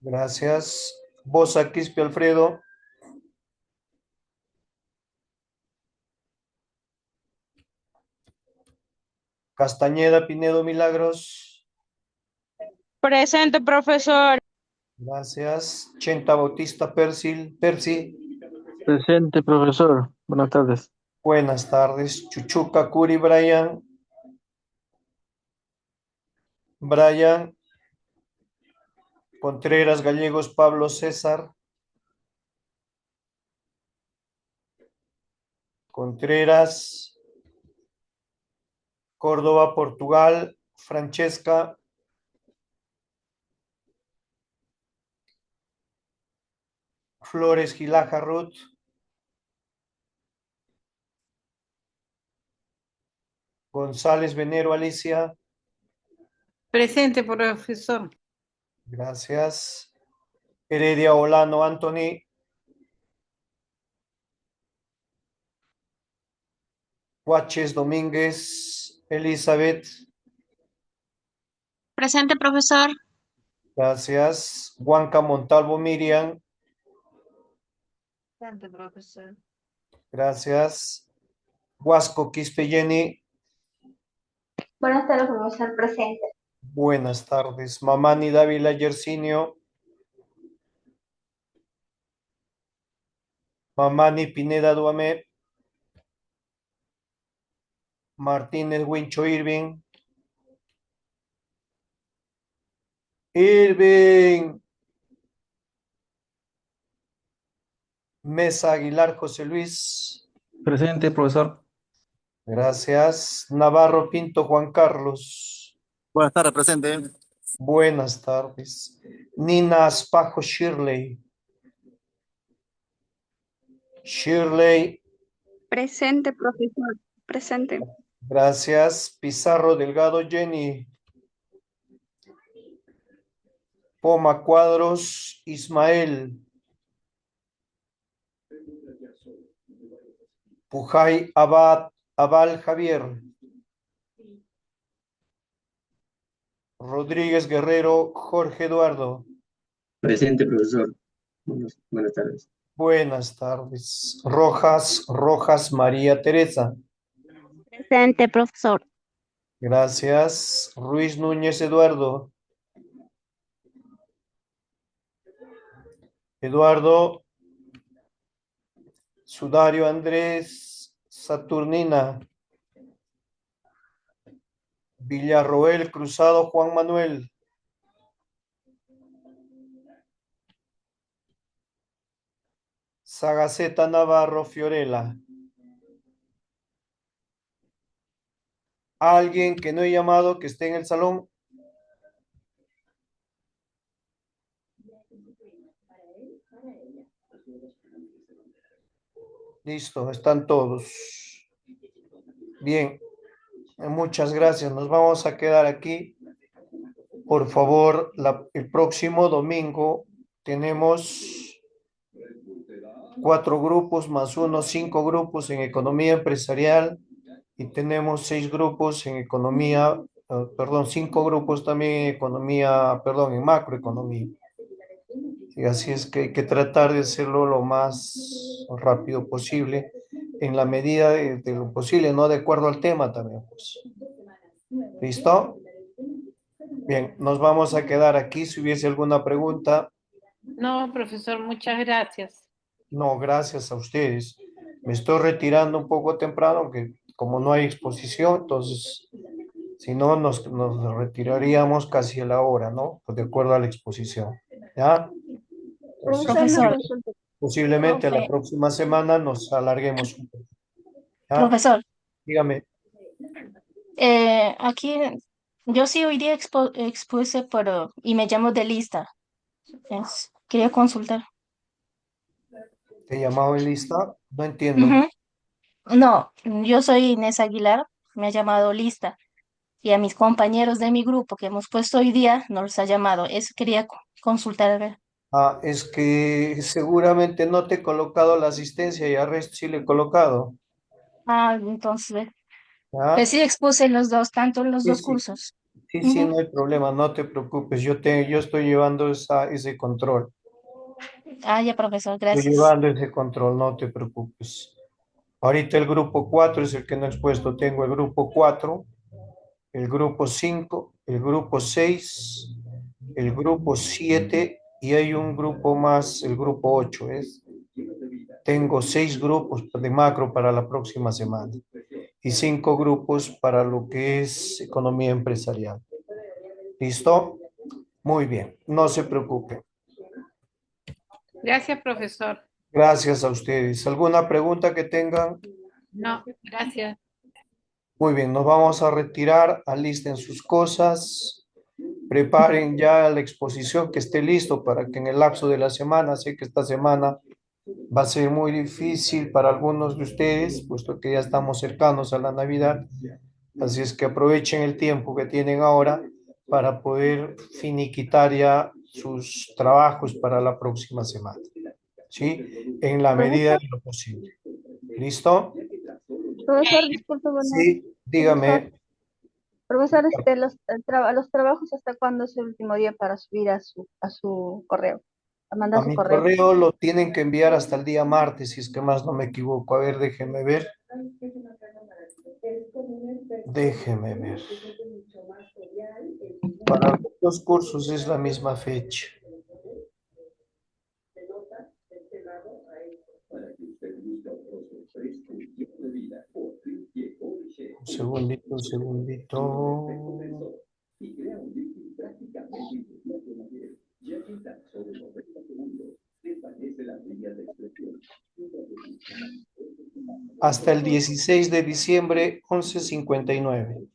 gracias. Bosa Quispe Alfredo, Castañeda Pinedo Milagros, Presente, profesor. gracias. Chenta Bautista Percy, Presente, profesor. Buenas tardes. buenas tardes. Chuchuca Curi Brian, Contreras Gallegos Pablo César, Contreras, Córdoba Portugal, Francesca, Flores Gilaja Ruth, González Venero Alicia, Presente, profesor. gracias. Heredia Olano Anthony, Guaches Domínguez Elizabeth, Presente, profesor. gracias. Huanca Montalvo Miriam, Presente, profesor. gracias. Huasco Quispe Jenny, Buenas tardes, profesor presente. buenas tardes. Mamani Dávila Yersinio, Mamani Pineda Duamé, Martínez Wincho Irving, Mesa Aguilar José Luis, Presente, profesor. gracias. Navarro Pinto Juan Carlos, Buenas tardes, presente. buenas tardes. Nina Aspajo Shirley, Presente, profesor. Presente. gracias. Pizarro Delgado Jenny, Poma Cuadros Ismael, Pujay Abal Javier, Rodríguez Guerrero Jorge Eduardo, Presente, profesor. Buenas tardes. buenas tardes. Rojas María Teresa, Presente, profesor. gracias. Ruiz Núñez Eduardo, Sudario Andrés Saturnina, Villarroel Cruzado Juan Manuel, Sagaceta Navarro Fiorella. ¿Alguien que no he llamado que esté en el salón? Listo, están todos. Bien, muchas gracias. Nos vamos a quedar aquí. Por favor, el próximo domingo tenemos 4 grupos más 1, 5 grupos en economía empresarial y tenemos 6 grupos en economía, 5 grupos también en economía, en macroeconomía. Y así es que hay que tratar de hacerlo lo más rápido posible, en la medida de lo posible, no de acuerdo al tema también, pues. ¿Listo? Bien, nos vamos a quedar aquí. Si hubiese alguna pregunta. No, profesor, muchas gracias. No, gracias a ustedes. Me estoy retirando un poco temprano, aunque como no hay exposición, entonces, si no, nos retiraríamos casi a la hora, ¿no? Pues de acuerdo a la exposición. ¿Ya? Entonces, Profesor, posiblemente la profe, próxima semana nos alarguemos un poco. ¿Ya? profesor, Dígame. aquí yo sí hoy día expuse y me llamo de lista. Quería consultar. ¿Te he llamado en lista? No entiendo. Ujú. No, yo soy Inés Aguilar, me ha llamado lista. Y a mis compañeros de mi grupo que hemos puesto hoy día no los ha llamado. Eso quería consultar. A ver. Ah, es que seguramente no te he colocado la asistencia y al resto sí le he colocado. Ah, entonces, ¿Ya? pues sí expuse en los dos, tanto en los Sí, dos sí, cursos. sí, Ujú. no hay problema, no te preocupes. Yo estoy llevando ese control. Ah, ya, profesor, Estoy gracias. llevando ese control, no te preocupes. Ahorita el grupo 4 es el que no he expuesto. Tengo el grupo 4, el grupo 5, el grupo 6, el grupo 7 y hay un grupo más, el grupo 8. Tengo 6 grupos de macro para la próxima semana y 5 grupos para lo que es economía empresarial. ¿Listo? Muy bien, no se preocupen. Gracias, profesor. Gracias a ustedes. ¿Alguna pregunta que tengan? No, gracias. Muy bien, nos vamos a retirar, alisten sus cosas, preparen ya la exposición que esté listo para que en el lapso de la semana, sé que esta semana va a ser muy difícil para algunos de ustedes, puesto que ya estamos cercanos a la Navidad, así es que aprovechen el tiempo que tienen ahora para poder finiquitar ya sus trabajos para la próxima semana, ¿sí? En la medida Profesor, de lo posible. ¿Listo? profesor, disculpe, bueno, Sí, profesor, dígame. profesor, los trabajos, ¿hasta cuándo es el último día para subir a su correo? A mandar A su mi correo. correo lo tienen que enviar hasta el día martes, si es que más no me equivoco. A ver, déjeme ver. Déjeme ver. Para los cursos es la misma fecha. Un segundito, un segundito. Hasta el 16 de diciembre, 11:59.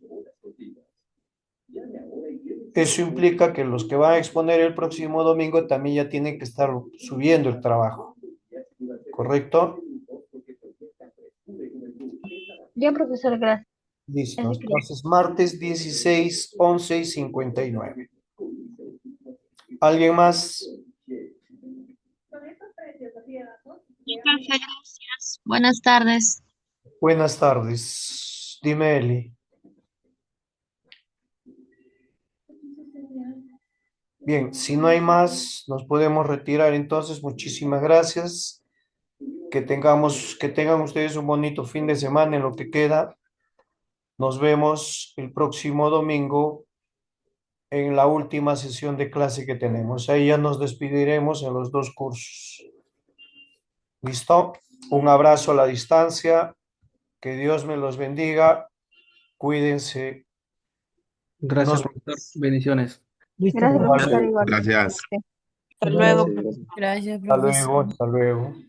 Eso implica que los que van a exponer el próximo domingo también ya tienen que estar subiendo el trabajo. ¿Correcto? Bien, profesor, gracias. Listo. Entonces, martes 16, 11:59. ¿Alguien más? Gracias. Buenas tardes. Buenas tardes. Dime, Eli. Bien, si no hay más, nos podemos retirar entonces. Muchísimas gracias. Que tengan ustedes un bonito fin de semana en lo que queda. Nos vemos el próximo domingo en la última sesión de clase que tenemos. Ahí ya nos despediremos en los dos cursos. ¿Listo? Un abrazo a la distancia. Que Dios me los bendiga. Cuídense. Gracias, Nos profesor. Bendiciones. Listo, Gracias, profesor. profesor, Gracias. igualmente. Gracias. Hasta Hasta luego, luego. profesor. Gracias, Hasta luego, profesor. hasta luego.